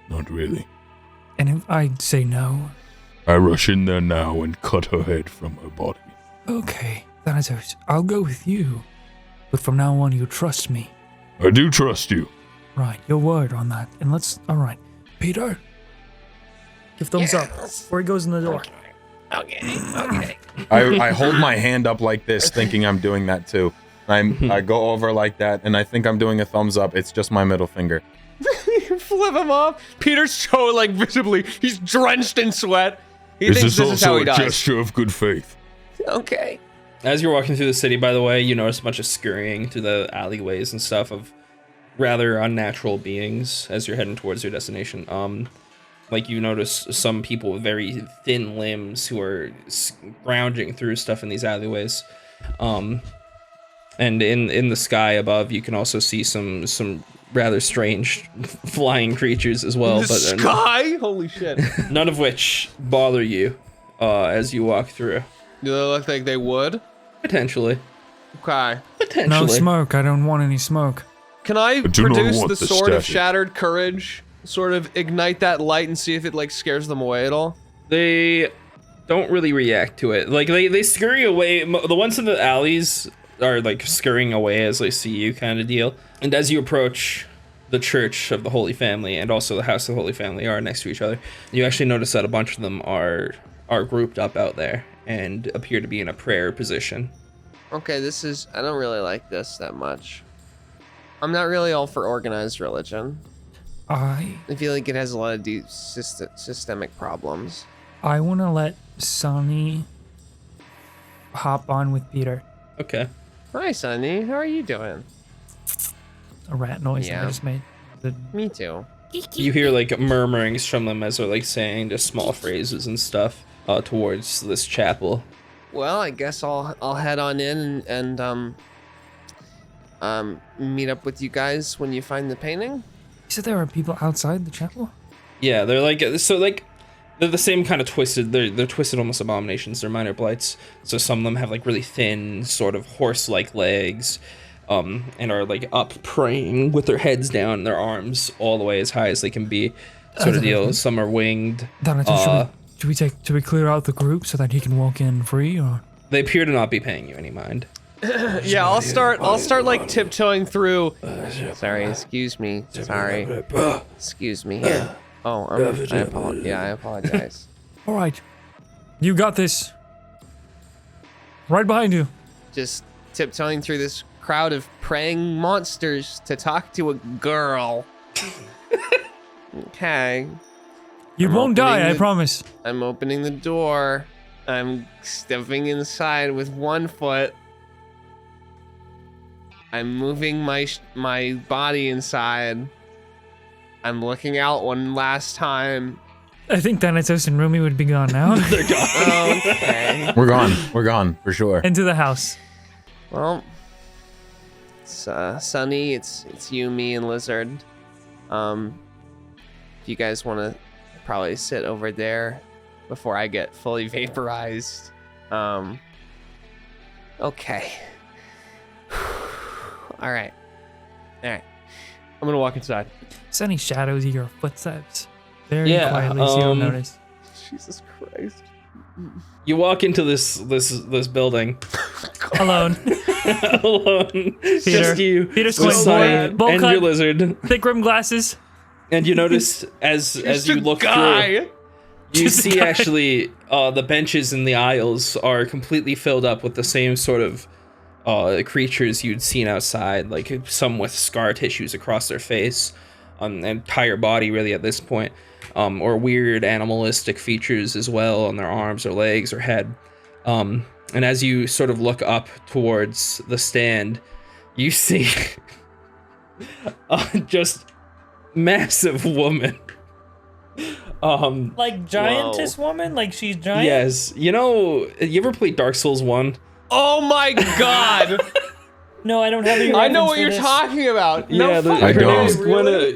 Not really. And if I say no, I rush in there now and cut her head from her body. okay, Thanatos, I'll go with you. But from now on, you trust me. I do trust you. Right, your word on that. And all right, Peter, give thumbs up before he goes in the door. Okay. I hold my hand up like this, thinking I'm doing that too. I go over like that, and I think I'm doing a thumbs up. It's just my middle finger. Flip him off. Peter's so like visibly, he's drenched in sweat. He This thinks is this is how also he a dies. gesture of good faith. Okay. As you're walking through the city, by the way, you notice a bunch of scurrying through the alleyways and stuff of rather unnatural beings as you're heading towards your destination. Like you notice some people with very thin limbs who are scrounging through stuff in these alleyways. And in the sky above, you can also see some rather strange flying creatures as well. The but sky? Holy shit. none of which bother you as you walk through. Do they look like they would? Potentially. Okay. Potentially. No smoke. I don't want any smoke. Can I do not produce want the the sword of statue. shattered courage? Sort of ignite that light and see if it like scares them away at all? They don't really react to it. Like they scurry away. The ones in the alleys are like scurrying away as they see you, kind of deal. And as you approach the Church of the Holy Family and also the House of the Holy Family are next to each other, you actually notice that a bunch of them are grouped up out there and appear to be in a prayer position. Okay, I don't really like this that much. I'm not really all for organized religion. I I feel like it has a lot of deep systemic problems. want to let Sonny hop on with Peter. Okay. Hi, Sonny. How are you doing? A rat noise that I Yeah. just made. Me too. You hear like murmurings from them as they're like saying just small phrases and stuff towards this chapel. Well, I guess I'll head on in and meet up with you guys when you find the painting. You said there are people outside the chapel? Yeah, they're like they're the same kind of twisted. They're twisted almost abominations. They're minor blights. So some of them have like really thin, sort of horse-like legs, and are like up praying with their heads down, their arms all the way as high as they can be, sort of deal. Some are winged. Thanatos, should we clear out the group so that he can walk in free, or? They appear to not be paying you any mind. Yeah, I'll start like tiptoeing through. Sorry, excuse me. Sorry. Excuse me here. Oh, I apologize. All right. You got this. Right behind you. Just tiptoeing through this crowd of praying monsters to talk to a girl. Okay. You won't die, I promise. I'm opening the door. I'm stepping inside with one foot. I'm moving my body inside. I'm looking out one last time. I think Thanatos and Rumi would be gone now. They're gone. Okay. We're gone for sure. Into the house. Well, it's Sunny. It's you, me, and Lizard. If you guys want to probably sit over there before I get fully vaporized. Okay. All right. I'm gonna walk inside. Sunny shadows your footsteps very Yeah, quietly, so you don't notice. Jesus Christ. You walk into this building Alone. alone. Just you, Peter with Sqloint, Sunny, bowl and cut. your lizard. Thick rim glasses. And you notice as you look through, you see actually the benches in the aisles are completely filled up with the same sort of creatures you'd seen outside, like some with scar tissues across their face, entire body really at this point, or weird animalistic features as well on their arms or legs or head. And as you sort of look up towards the stand, you see just massive woman. Like giantess woman? Like she's giant? Yes. You know, you ever played Dark Souls 1? Oh my god! No, I don't have any I know reference what for you're this. talking about. Yeah, No, I her don't. name is really?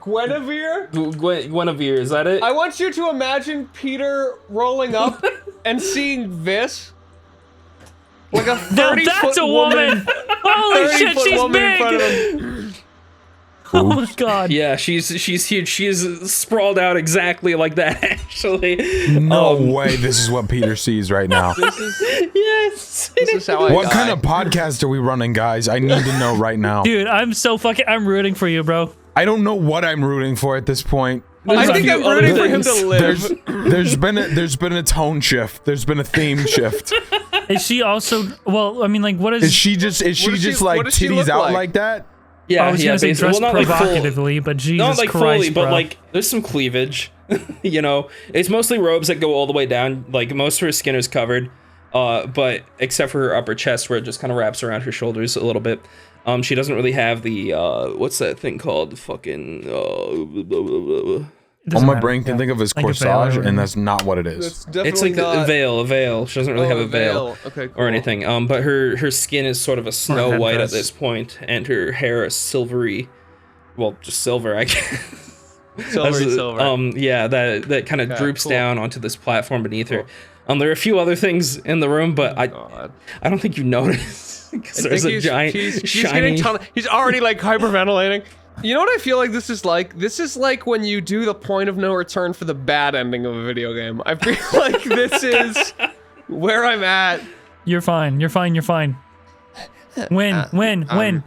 Guinevere? Guinevere, is that it? I want you to imagine Peter rolling up and seeing this. Like a 30-foot That's a woman! Holy shit, 30-foot she's woman in front of big! him. Oh my god. Yeah, she's huge. She's sprawled out exactly like that, actually. No way this is what Peter sees right now. Yes. This is how I What die. kind of podcast are we running, guys? I need to know right now. Dude, I'm rooting for you, bro. I don't know what I'm rooting for at this point. I There's a think few I'm other rooting for him things. to live. There's been a tone shift. There's been a theme shift. Is she also, well, I mean, like, what is... Is she just does she- like what does she titties look out like? like that? Yeah, I was yeah, gonna say basically. dressed Well, not like full, provocatively, but Jesus not like Christ, fully, but bro. like there's some cleavage. You know, it's mostly robes that go all the way down. Like most of her skin is covered, but except for her upper chest, where it just kind of wraps around her shoulders a little bit. She doesn't really have the what's that thing called? Fucking. It All doesn't my matter. brain can think of is Like a veil or corsage, whatever. and that's not what it is. It's definitely It's like not a veil. She doesn't really have a veil. Okay, cool. Or anything. But her skin is sort of a snow white at headdress. this point, and her hair is silvery. Well, just silver, I guess. Silver. Yeah, that kind of Okay, droops cool. down onto this platform beneath her. There are a few other things in the room, but I don't think you notice because there's a giant he's shiny. he's already like hyperventilating. You know what I feel like this is like? This is like when you do the point of no return for the bad ending of a video game. I feel like this is where I'm at. You're fine. You're fine. You're fine. Win.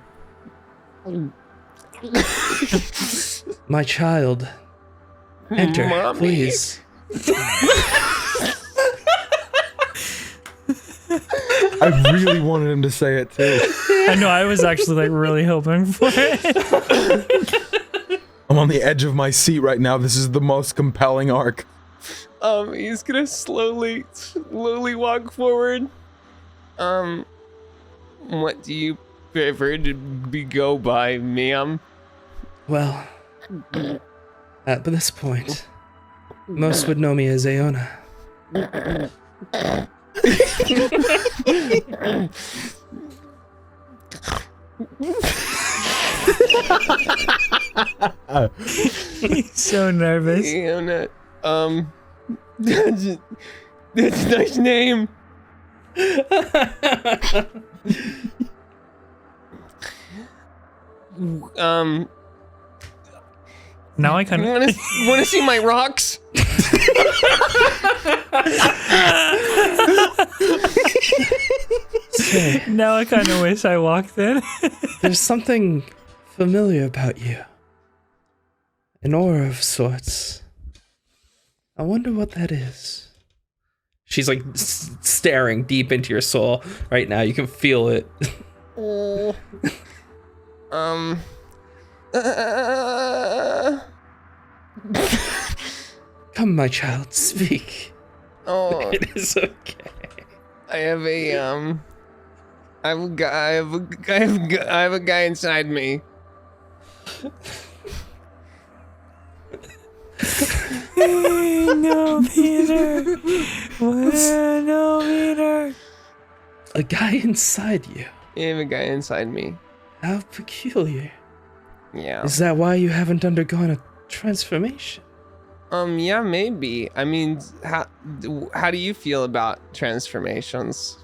My child, enter, Mommy. please. I really wanted him to say it too. I know. I was actually like really hoping for it. I'm on the edge of my seat right now. This is the most compelling arc. He's gonna slowly walk forward. What do you prefer to go by, ma'am? Well, at this point, most would know me as Aona. He's so nervous. And that's a nice name. Now I kind of. Want to see my rocks? say, Now I kind of wish I walked in. there's something familiar about you. An aura of sorts. I wonder what that is. She's like staring deep into your soul right now. You can feel it. Oh. Come, my child, speak. Oh. It is okay. I have a guy inside me. No, Peter. No, Peter. A guy inside you. I have a guy inside me. How peculiar. Yeah. Is that why you haven't undergone a transformation? Yeah, maybe. I mean, how do you feel about transformations?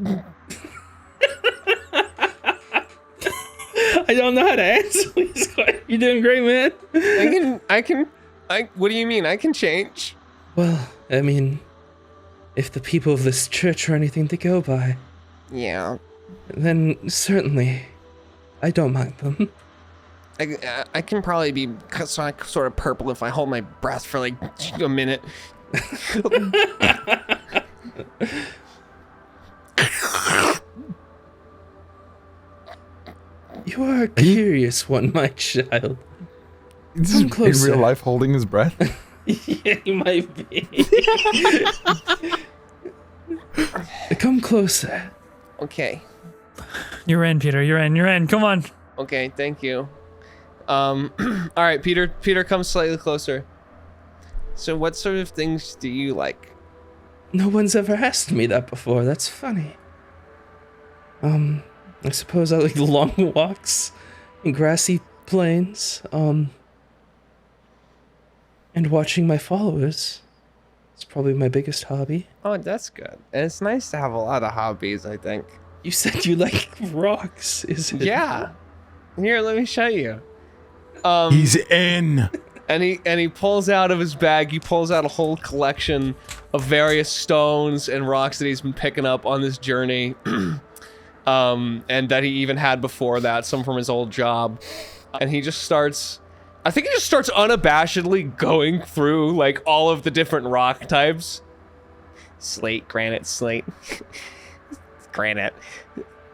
I don't know how to answer these questions. You're doing great, man. What do you mean? I can change? Well, I mean, if the people of this church are anything to go by, Yeah. then certainly, I don't mind them. I can probably be sort of purple if I hold my breath for like a minute. You are a curious one, my child. Is Come closer. in real life holding his breath? Yeah, you might be. Come closer. Okay. You're in, Peter. You're in. Come on. Okay, thank you. All right, Peter comes slightly closer. So what sort of things do you like? No one's ever asked me that before. That's funny. I suppose I like long walks in grassy plains, and watching my followers. It's probably my biggest hobby. Oh, that's good. And it's nice to have a lot of hobbies, I think. You said you like rocks, is it? Yeah. Here, let me show you. He's in. And he pulls out of his bag, he pulls out a whole collection of various stones and rocks that he's been picking up on this journey. And that he even had before that, some from his old job. And he just starts, I think he just starts unabashedly going through like all of the different rock types. Slate, granite, slate, granite.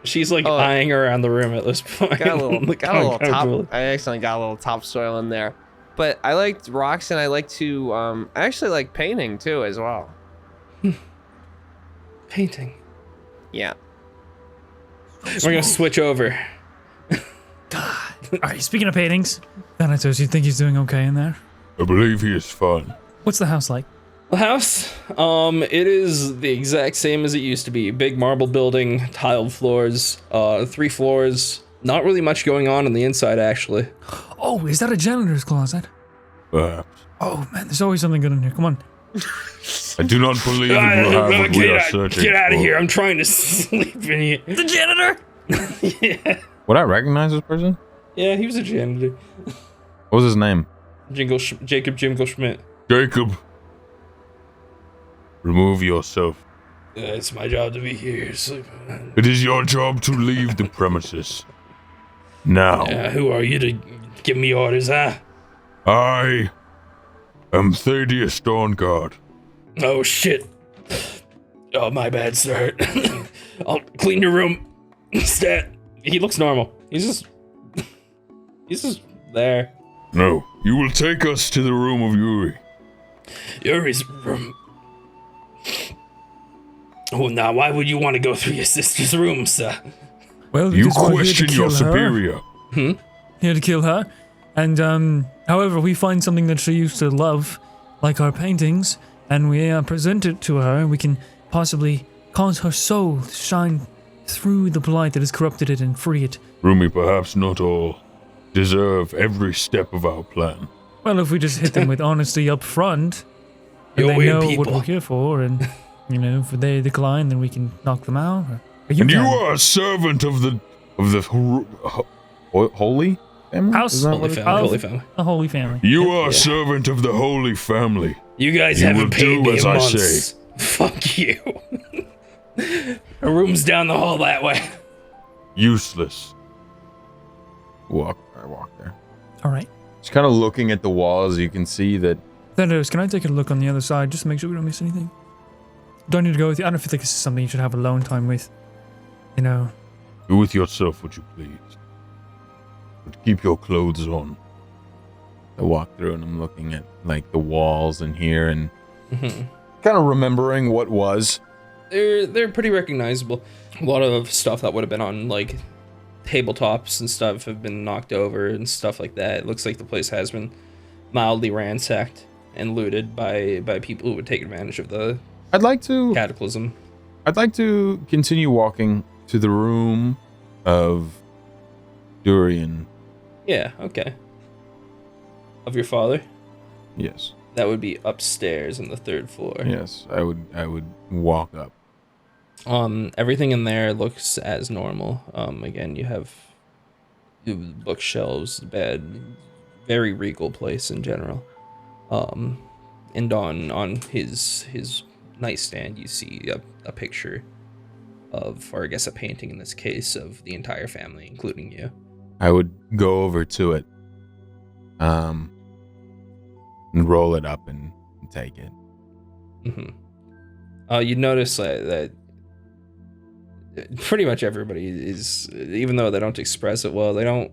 She's like eyeing around the room at this point. Got a little top. I accidentally got a little topsoil in there. But I liked rocks, and I like to. I actually like painting too, as well. Painting. Yeah. We're gonna switch over. All right. Speaking of paintings, Thanatos, you think he's doing okay in there? I believe he is fine. What's the house like? The house, it is the exact same as it used to be. Big marble building, tiled floors, 3 floors. Not really much going on the inside, actually. Oh, is that a janitor's closet? Perhaps. Oh man, there's always something good in here. Come on. I do not believe you will have what we are searching Get out of for. here! I'm trying to sleep in here. The janitor. Yeah. Would I recognize this person? Yeah, he was a janitor. What was his name? Jacob Jingle Schmidt. Jacob, remove yourself. It's my job to be here. Sleeping. It is your job to leave the premises. Now, Who are you to give me orders, huh? I am Thaddeus Dawnguard. Oh shit. Oh, my bad, sir. I'll clean your room. Stat. He looks normal. He's just there. No, you will take us to the room of Yuri. Yuri's room. Oh, now why would you want to go through your sister's room, sir? Well, You because we're here to question kill your her. superior. Here to kill her, and however, we find something that she used to love, like our paintings, and we present it to her. We can possibly cause her soul to shine through the blight that has corrupted it and free it. Rumi, perhaps not all deserve every step of our plan. Well, if we just hit them with honesty up front, and You're they weird know people. what we're here for, and if they decline, then we can knock them out. Or And you can. are a servant of the Holy family? House. Is that Holy what it- family, holy family. A holy family. You are a servant of the Holy Family. You guys You haven't will paid do me as in I months. say. Fuck you. A room's down the hall that way. Useless. I walk there. All right. Just kind of looking at the walls, you can see that. Thanatos, can I take a look on the other side just to make sure we don't miss anything? Do I need to go with you? I don't feel like this is something you should have alone time with. You know. Do with yourself what you please. But keep your clothes on. I walk through and I'm looking at like the walls in here and Mm-hmm. kind of remembering what was. They're pretty recognizable. A lot of stuff that would have been on like tabletops and stuff have been knocked over and stuff like that. It looks like the place has been mildly ransacked and looted by people who would take advantage of the I'd like to cataclysm. I'd like to continue walking to the room of Durian. Yeah, okay. Of your father? Yes. That would be upstairs on the 3rd floor. Yes, I would walk up. Everything in there looks as normal. Again, you have bookshelves, bed, very regal place in general. And on his nightstand, you see a picture of, or I guess a painting in this case, of the entire family, including you. I would go over to it, and roll it up and take it. Mm-hmm. You notice that pretty much everybody is, even though they don't express it well, they don't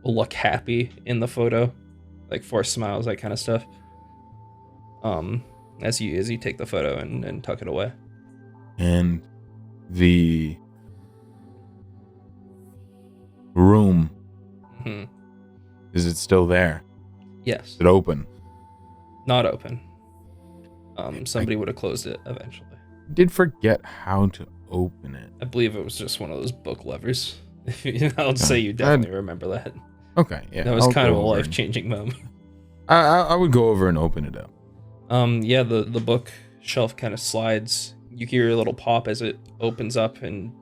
look happy in the photo, like forced smiles, that kind of stuff. As you take the photo and tuck it away. And the room, is it still there? Yes. Is it open? Not open. Somebody would have closed it eventually. Did forget how to open it. I believe it was just one of those book levers. I'll say you definitely remember that. Okay, yeah. That was I'll kind of a go over life-changing moment. I would go over and open it up. Yeah, the book shelf kind of slides. You hear a little pop as it opens up and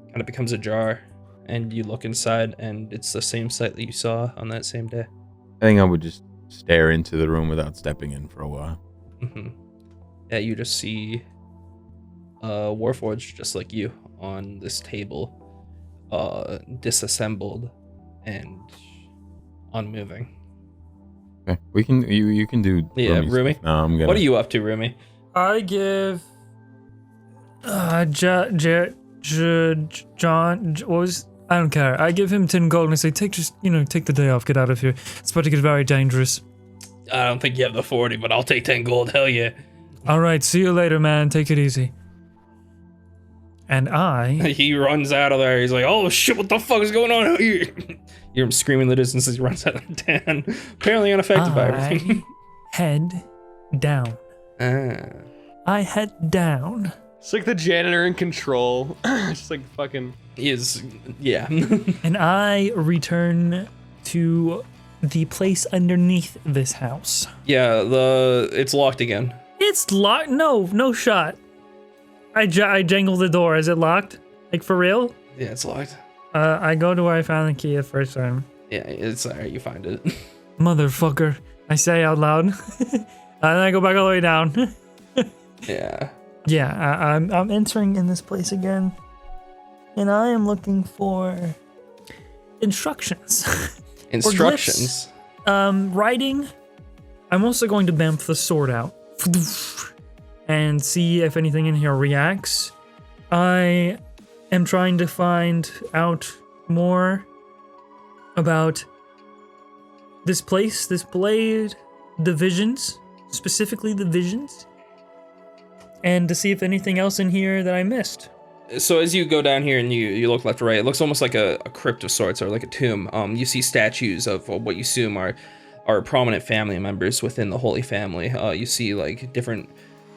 kind of becomes ajar. And you look inside, and it's the same sight that you saw on that same day. I think I would just stare into the room without stepping in for a while. Yeah, you just see Warforged, just like you, on this table, disassembled and unmoving. Okay, we can. You can do. Yeah, Rumi. No, I'm gonna. What are you up to, Rumi? I give John, what was, I don't care. I give him 10 gold and I say, take the day off, get out of here. It's about to get very dangerous. I don't think you have the 40, but I'll take 10 gold. Hell yeah. All right, see you later, man. Take it easy. And he runs out of there. He's like, oh shit, what the fuck is going on out here? You hear him screaming in the distance as he runs out of the den. Apparently unaffected by everything. head down. I head down. It's like the janitor in Control. Just like fucking. Yeah. And I return to the place underneath this house. Yeah, it's locked again. It's locked? No shot. I jangle the door. Is it locked? Like for real? Yeah, it's locked. I go to where I found the key the first time. Yeah, it's alright, you find it. Motherfucker. I say out loud. And then I go back all the way down. Yeah. Yeah, I'm entering in this place again. And I am looking for instructions. Instructions? Writing. I'm also going to bamf the sword out. And see if anything in here reacts. I am trying to find out more about this place, this blade, the visions, specifically the visions, and to see if anything else in here that I missed. So as you go down here and you look left to right, it looks almost like a crypt of sorts, or like a tomb. You see statues of what you assume are prominent family members within the Holy Family. You see like different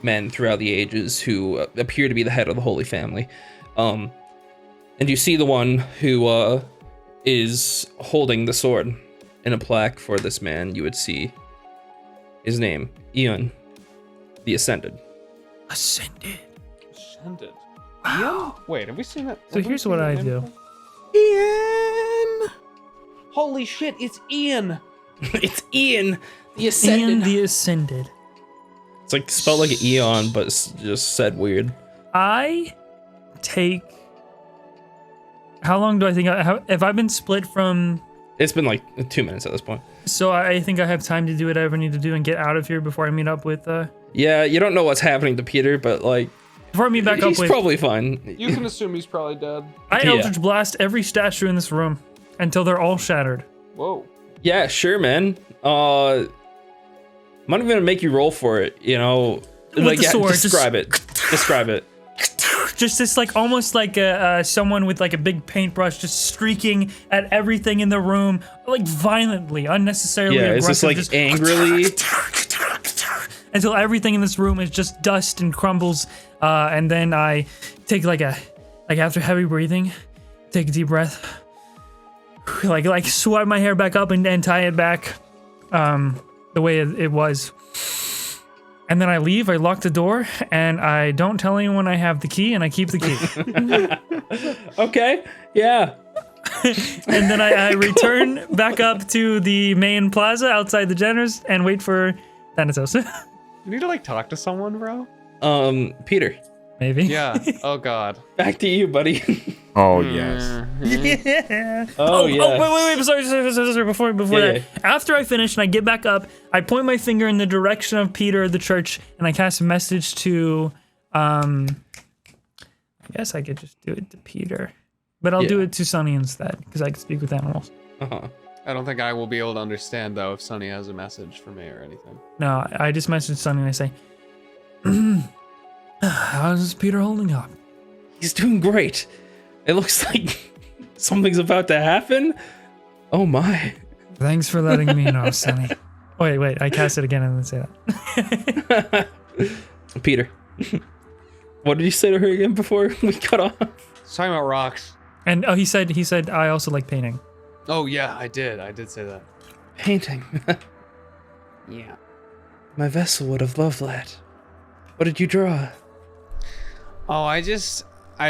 men throughout the ages who appear to be the head of the Holy Family. And you see the one who is holding the sword. In a plaque for this man, you would see his name, Ian, the Ascended. Ascended. Ian? Wait, have we seen that? So here's what I do. Ian! Holy shit, it's Ian! It's Ian, the Ascended. Ian the Ascended. It's like spelled like an Eon, but it's just said weird. I take? How long do I think have I been split from? It's been like 2 minutes at this point. So I think I have time to do what I ever need to do and get out of here before I meet up with. Yeah, you don't know what's happening to Peter, but like before I meet back up with. He's probably fine. You can assume he's probably dead. I Eldritch Blast every statue in this room until they're all shattered. Whoa. Yeah, sure, man. I'm not even gonna make you roll for it. You know, with like the sword, describe it. Describe it. Just this, like almost like someone with like a big paintbrush, just streaking at everything in the room, like violently, unnecessarily aggressive. Is this like just angrily? Until everything in this room is just dust and crumbles, and then I take like after heavy breathing, take a deep breath, like swipe my hair back up and tie it back, the way it was. And then I leave, I lock the door, and I don't tell anyone I have the key, and I keep the key. Okay, yeah. And then I return back up to the main plaza outside the Jenners and wait for Thanatos. You need to like talk to someone, bro. Peter. Maybe. Yeah. Oh God. Back to you, buddy. Oh yes. Yeah. Oh yeah. Oh, wait. Sorry. Before that. Yeah. After I finish and I get back up, I point my finger in the direction of Peter, the church, and I cast a message to, I guess I could just do it to Peter, but I'll do it to Sunny instead because I can speak with animals. I don't think I will be able to understand though if Sunny has a message for me or anything. No, I just message Sunny and I say, how's Peter holding up? He's doing great. It looks like something's about to happen. Oh my. Thanks for letting me know, Sunny. Wait, I cast it again and then say that. Peter. What did you say to her again before we cut off? It's talking about rocks. And he said I also like painting. Oh yeah, I did say that. Painting. Yeah. My vessel would have loved that. What did you draw? Oh, I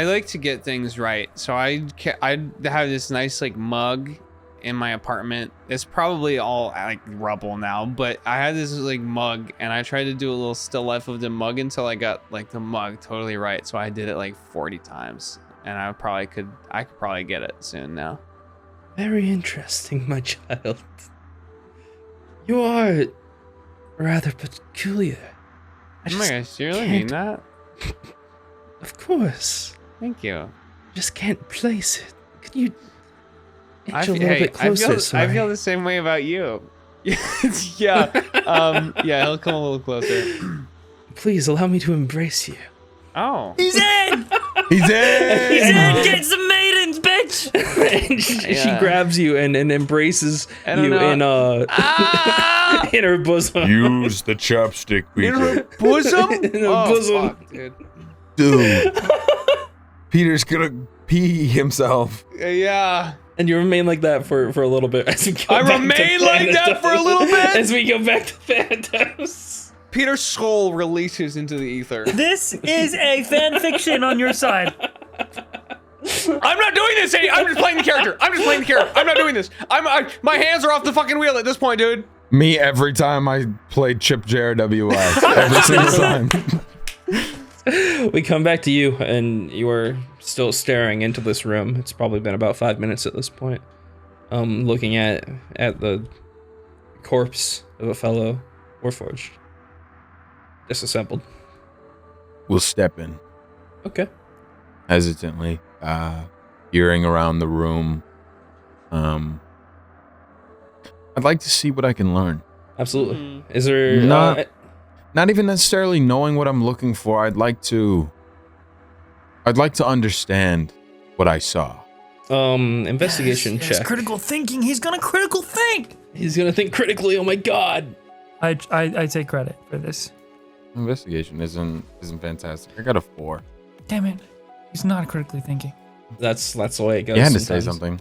like to get things right. So I have this nice like mug in my apartment. It's probably all like rubble now, but I had this like mug and I tried to do a little still life of the mug until I got like the mug totally right. So I did it like 40 times and I could probably get it soon now. Very interesting, my child. You are rather peculiar. Oh my gosh, you really mean that? Of course. Thank you. Just can't place it. Can you inch a little bit closer? I feel the same way about you. Yeah. Yeah, he'll come a little closer. Please allow me to embrace you. Oh. He's in! He's in! He's in! Get some maidens, bitch! And she grabs you and embraces you in in her bosom. Use the chopstick, Peter. In her bosom? In her bosom. Fuck, dude. Dude. Peter's gonna pee himself. Yeah. And you remain like that for a little bit as we go back remain to like that for a little bit? As we go back to Thanatos. Peter's skull releases into the ether. This is a fan fiction on your side. I'm not doing this, Eddie. I'm just playing the character. I'm not doing this. My hands are off the fucking wheel at this point, dude. Me every time I play Chip JRWI. Every single time. We come back to you, and you are still staring into this room. It's probably been about 5 minutes at this point. Looking at the corpse of a fellow Warforged. Disassembled. We'll step in. Okay. Hesitantly, peering around the room. I'd like to see what I can learn. Absolutely. Is there Not even necessarily knowing what I'm looking for. I'd like to understand what I saw. Investigation Yes, check. critical thinking. He's gonna critical think. He's gonna think critically. Oh my god. I take credit for this. Investigation isn't fantastic. I got a 4. Damn it. He's not critically thinking. That's the way it goes. You had to say sometimes. something.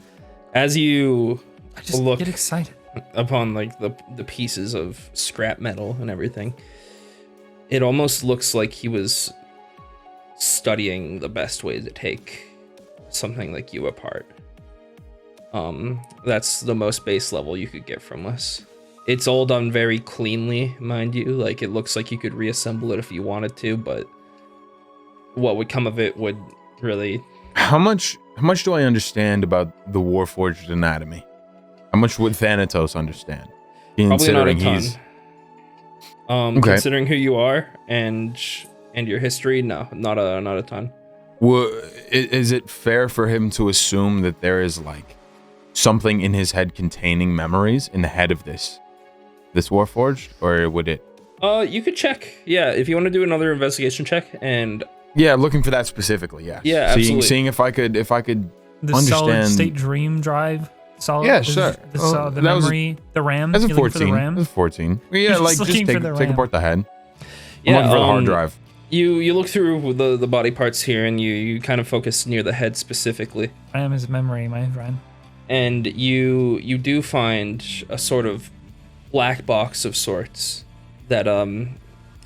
As you I just look get excited. upon like the pieces of scrap metal and everything, it almost looks like he was studying the best way to take something like you apart. That's the most base level you could get from us. It's all done very cleanly, mind you. Like, it looks like you could reassemble it if you wanted to, but what would come of it would really. How much do I understand about the Warforged anatomy? How much would Thanatos understand? Probably not a ton. He's Considering who you are and your history, no, not a ton. Well, is it fair for him to assume that there is like something in his head containing memories in the head of this Warforged, or would it? You could check. Yeah, if you want to do another investigation check, and yeah, looking for that specifically. Yeah. Yeah, absolutely. Seeing if I could The understand. solid state dream drive. Solid. Yeah, sure. The memory, the RAM. That's a You're looking for 14. the RAM? That's 14. Yeah, like just take apart the head. yeah, I'm looking for the hard drive. You look through the body parts here, and you kind of focus near the head specifically. RAM is memory, my friend. And you do find a sort of black box of sorts that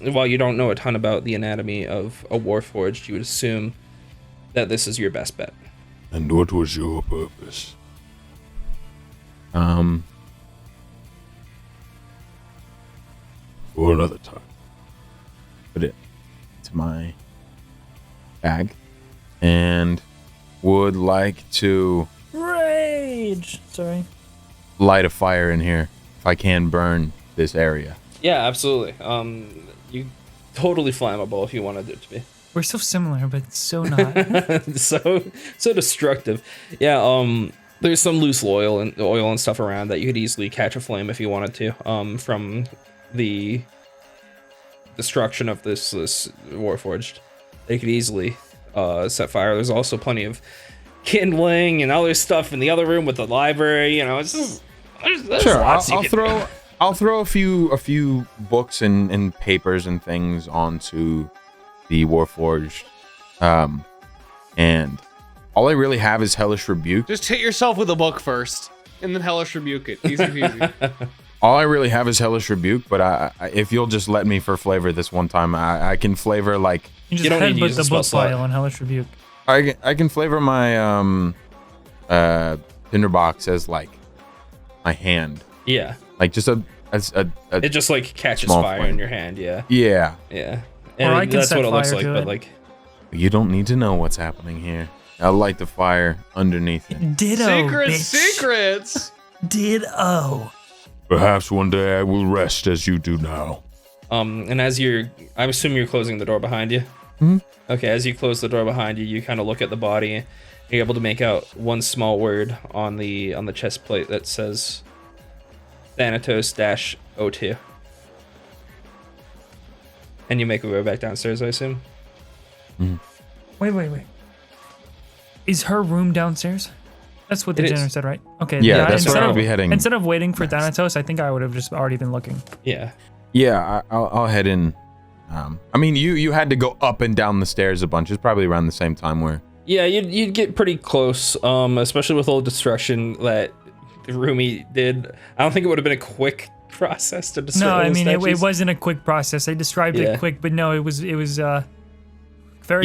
while you don't know a ton about the anatomy of a Warforged, you would assume that this is your best bet. And what was your purpose? For another time. Put it into my bag and would like to Rage! Sorry. light a fire in here if I can burn this area. Yeah, absolutely. You totally flammable if you wanted it to be. We're so similar, but so not. so destructive. Yeah, there's some loose oil and stuff around that you could easily catch a flame if you wanted to. From the destruction of this Warforged, they could easily set fire. There's also plenty of kindling and other stuff in the other room with the library. You know, it's just there's Sure, lots I'll throw a few books and papers and things onto the Warforged, and all I really have is Hellish Rebuke. Just hit yourself with a book first, and then Hellish Rebuke it. Easy peasy. All I really have is Hellish Rebuke, but I if you'll just let me for flavor this one time, I can flavor like You just don't need to headbutt use the the spell book slot. file on Hellish Rebuke. I can flavor my tinderbox as like my hand, Yeah, like just a it just like catches small fire flame. in your hand. Yeah, yeah. yeah. Or I And can that's set what it looks fire like. to But it. like, You don't need to know what's happening here. I'll light the fire underneath it. Ditto, Secrets! Ditto. Perhaps one day I will rest as you do now. and as I assume you're closing the door behind you. Mhm. Okay, as you close the door behind you, you kind of look at the body. And you're able to make out one small word on the chest plate that says Thanatos-02. And you make your way back downstairs, I assume. Wait. Is her room downstairs? That's what the It is. janitor said, right? Okay. Yeah, that's where instead I'll of- be heading. Instead of waiting for Thanatos, I think I would have just already been looking. Yeah. Yeah, I'll head in. I mean, you had to go up and down the stairs a bunch. It's probably around the same time where. Yeah, you'd get pretty close, especially with all the destruction that Rumi did. I don't think it would have been a quick process to destroy No, all I the mean it statues. wasn't a quick process. I described Yeah. it quick, but no, it was very.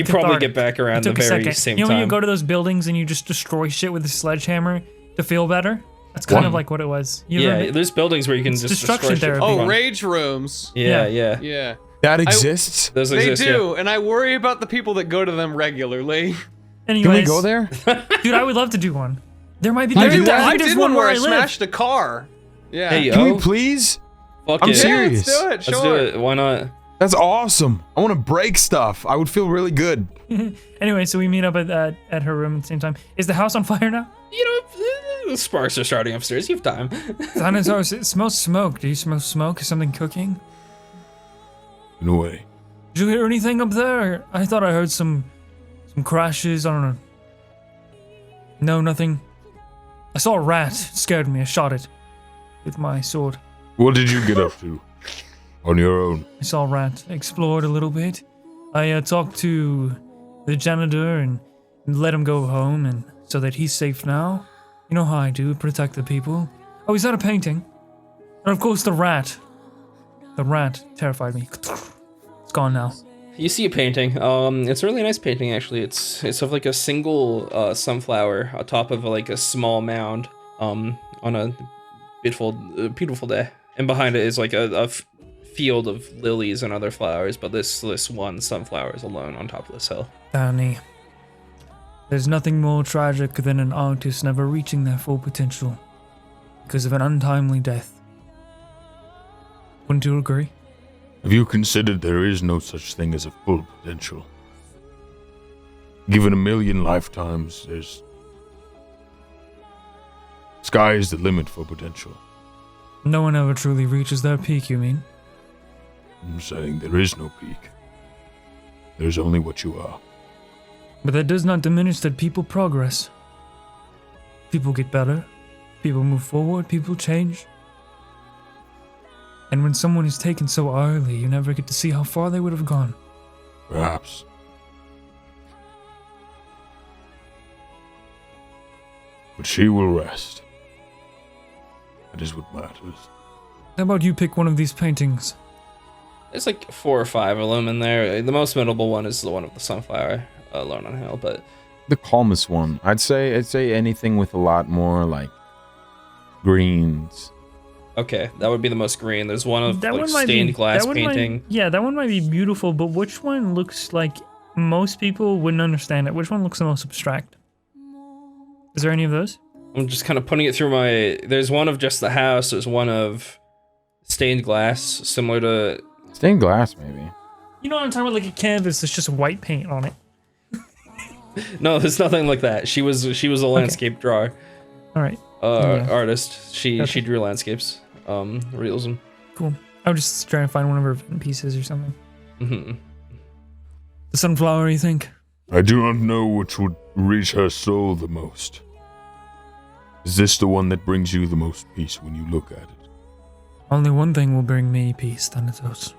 You probably cathartic. get back around It the took a very second. same You know when time. you go to those buildings and you just destroy shit with a sledgehammer to feel better? That's kind of like what it was. You Yeah, remember- there's buildings where you can It's just destruction destroy shit for therapy. Oh, fun. rage rooms. Yeah, Yeah. yeah. Yeah. That exists? Those They exist, do, and I worry about the people that go to them regularly. Anyways, Can we go there? dude? I would love to do one. There might be. I There's, did that. I I think there's did one where I I live. smashed a car. Yeah. Hey, yo. Can we please? Fuck I'm it. serious. Yeah, let's do it. Let's Sure. do it. Why not? That's awesome. I want to break stuff. I would feel really good. Anyway, so we meet up at her room at the same time. Is the house on fire now? You know, the sparks are starting upstairs. You have time. Thanatos, it smells smoke. Do you smell smoke? Is something cooking? In a way. Did you hear anything up there? I thought I heard some crashes. I don't know. No, nothing. I saw a rat. It scared me. I shot it with my sword. What did you get up to? On your own? I saw a rat. I explored a little bit. I talked to the janitor and let him go home, and so that he's safe now. You know how I do, protect the people. Oh, he's not a painting. And of course the rat. The rat terrified me. It's gone now. You see a painting. It's a really nice painting, actually. It's of like a single sunflower atop of like a small mound. On a beautiful day, and behind it is like a field of lilies and other flowers. But this one sunflower is alone on top of this hill. Danny. There's nothing more tragic than an artist never reaching their full potential because of an untimely death. Wouldn't you agree? Have you considered there is no such thing as a full potential? Given 1,000,000 lifetimes, there's... Sky is the limit for potential. No one ever truly reaches their peak, you mean? I'm saying there is no peak. There's only what you are. But that does not diminish that people progress. People get better. People move forward. People change. And when someone is taken so early, you never get to see how far they would have gone. Perhaps. But she will rest. That is what matters. How about you pick one of these paintings? There's like 4 or 5 of them in there. The most notable one is the one of the sunflower alone on hill, but The calmest one. I'd say anything with a lot more like greens. okay, that would be the most green. There's one of That like one might stained be, glass that one painting. Might, yeah, that one might be beautiful, but which one looks like most people wouldn't understand it? Which one looks the most abstract? Is there any of those? I'm just kind of putting it through my... There's one of just the house. There's one of stained glass, similar to... Stained glass, maybe. You know what I'm talking about? Like a canvas that's just white paint on it. No, there's nothing like that. She was a landscape drawer. All right. Artist. She Okay. drew landscapes. Realism. Cool. I was just trying to find one of her pieces or something. Mm-hmm. The sunflower, you think? I do not know which would reach her soul the most. Is this the one that brings you the most peace when you look at it? Only one thing will bring me peace, Thanatos.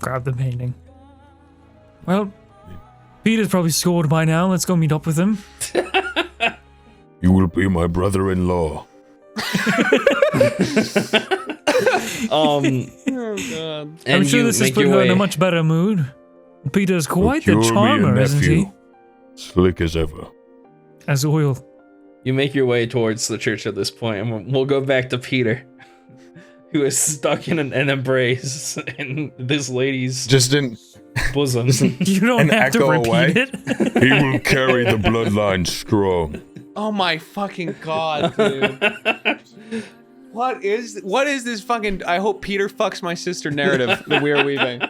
Grab the painting. Well, Peter's probably scored by now. Let's go meet up with him. You will be my brother-in-law. Oh god. I'm sure this has put her in a much better mood. Peter's quite the charmer, isn't he? Slick as ever. As oil. You make your way towards the church at this point, and we'll go back to Peter, who is stuck in an embrace in this lady's Just in bosom. You don't An have to echo repeat away. it. He will carry the bloodline strong. Oh my fucking god, dude. What is this fucking I hope Peter fucks my sister narrative that we're weaving?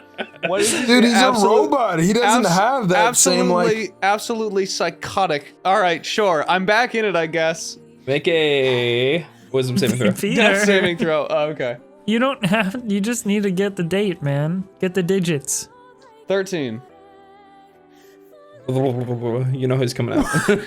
What is this? Dude, he's a robot. He doesn't have that same like absolutely psychotic. All right, sure. I'm back in it, I guess. Make a wisdom saving throw. Peter, Death saving throw. Oh, okay. you don't have. You just need to get the date, man. Get the digits. 13. You know who's coming out. Wait,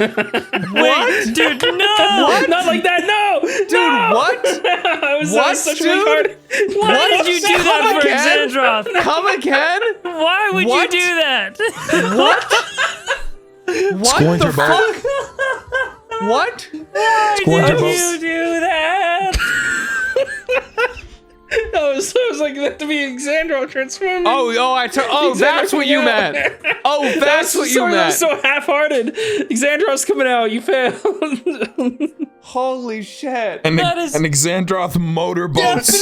dude, no! What? Not like that, no! Dude, no! what? That was What, such a dude? hard. Why did you do that again? for Xandroth? Come again? Why would What? you do that? What Sqloint the your boat. fuck? What? Sqloint your Why boat. did you do that? That was like that to be Xandro transforming. Oh, that's what you meant. Oh, that's what you That meant. was so half-hearted. Xandro's coming out. You failed. Holy shit. an That is- Xandroth motorboats.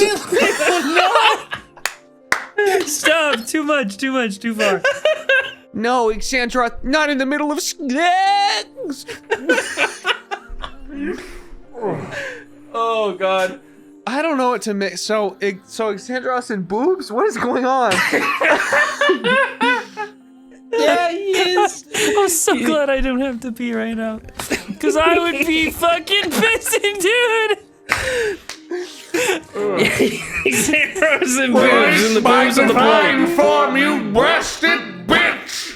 Stop! Too much, too far. No, Xandroth, not in the middle of snacks. Oh god. I don't know what to make. So Xandros and boobs? What is going on? Yeah, he is. I'm so glad I don't have to pee right now. Cause I would be fucking pissing, dude! Xandro's and boobs and the boobs of the fine blood. form, you breasted bitch!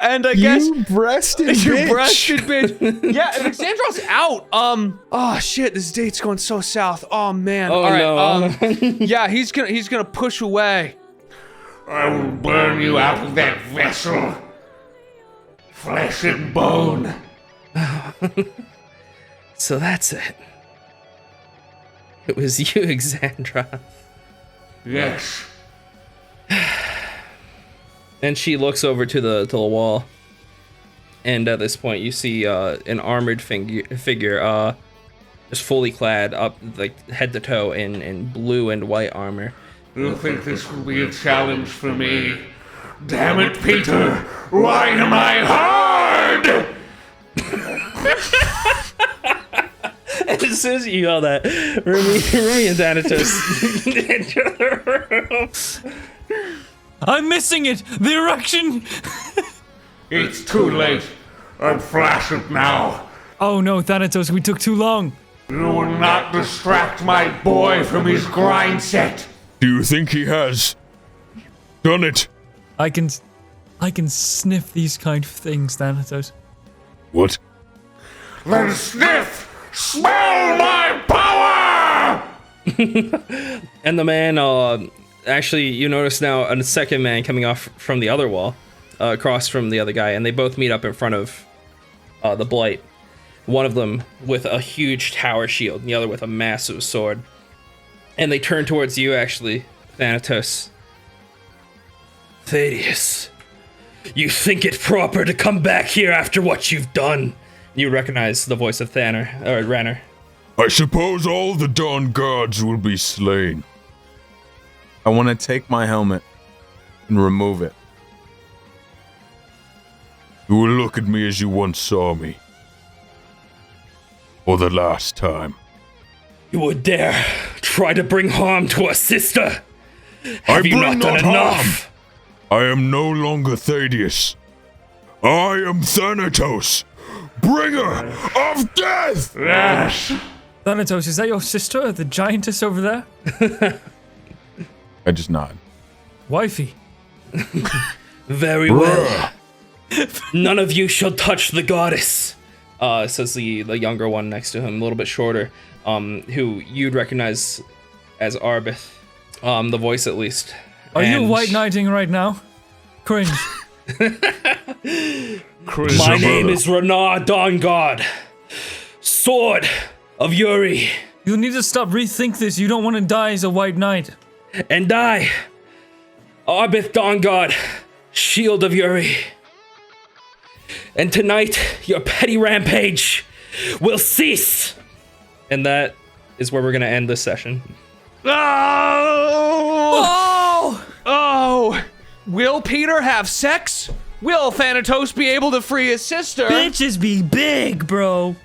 and I guess You breasted you bitch. breasted bitch. Yeah, and Xandros out. Oh shit, this date's going so south. Oh man. Oh, All right. no. Yeah, he's gonna push away. I will burn you out of that vessel. Flesh and bone. So that's it. It was you, Xandra. Yes. And she looks over to the wall, and at this point you see an armored figure, just fully clad up like head to toe in blue and white armor. You think this will be a challenge for me? Damn it, Peter! Why am I hard? As soon as you yell that, Rumi and Thanatos enter the room. I'm missing it! The erection! It's too late. I'm flaccid now. Oh no, Thanatos, we took too long. You will not distract my boy from his grind set. Do you think he has done it? I can sniff these kind of things, Thanatos. What? Then sniff! Smell my power! And the man, actually, you notice now a second man coming off from the other wall, across from the other guy, and they both meet up in front of the Blight. One of them with a huge tower shield, and the other with a massive sword. And they turn towards you, actually, Thanatos. Thaddeus, you think it proper to come back here after what you've done? You recognize the voice of Ranner. I suppose all the Dawn Guards will be slain. I want to take my helmet and remove it. You will look at me as you once saw me. For the last time. You would dare try to bring harm to a sister? Have you not done enough? I am no longer Thaddeus. I am Thanatos, bringer of death! Yes. Thanatos, is that your sister, the giantess over there? I just nod. Wifey. Very well. None of you shall touch the goddess, says the younger one next to him, a little bit shorter, who you'd recognize as Arbith, the voice at least. Are you white knighting right now? Cringe. My name is Renar Dawn-God, Sword of Yuri. You'll need to stop rethink this. You don't want to die as a white knight. And I, Arbith Dawn-God, Shield of Yuri. And tonight, your petty rampage will cease. And that is where we're going to end this session. Oh! Will Peter have sex? Will Thanatos be able to free his sister? Bitches be big, bro.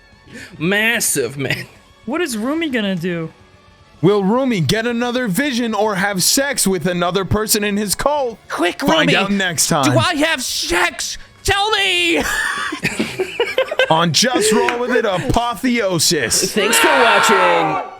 Massive, man. What is Rumi gonna do? Will Rumi get another vision or have sex with another person in his cult? Quick, Find Rumi! out next time. Do I have sex? Tell me! On Just Roll With It, Apotheosis. Thanks for watching.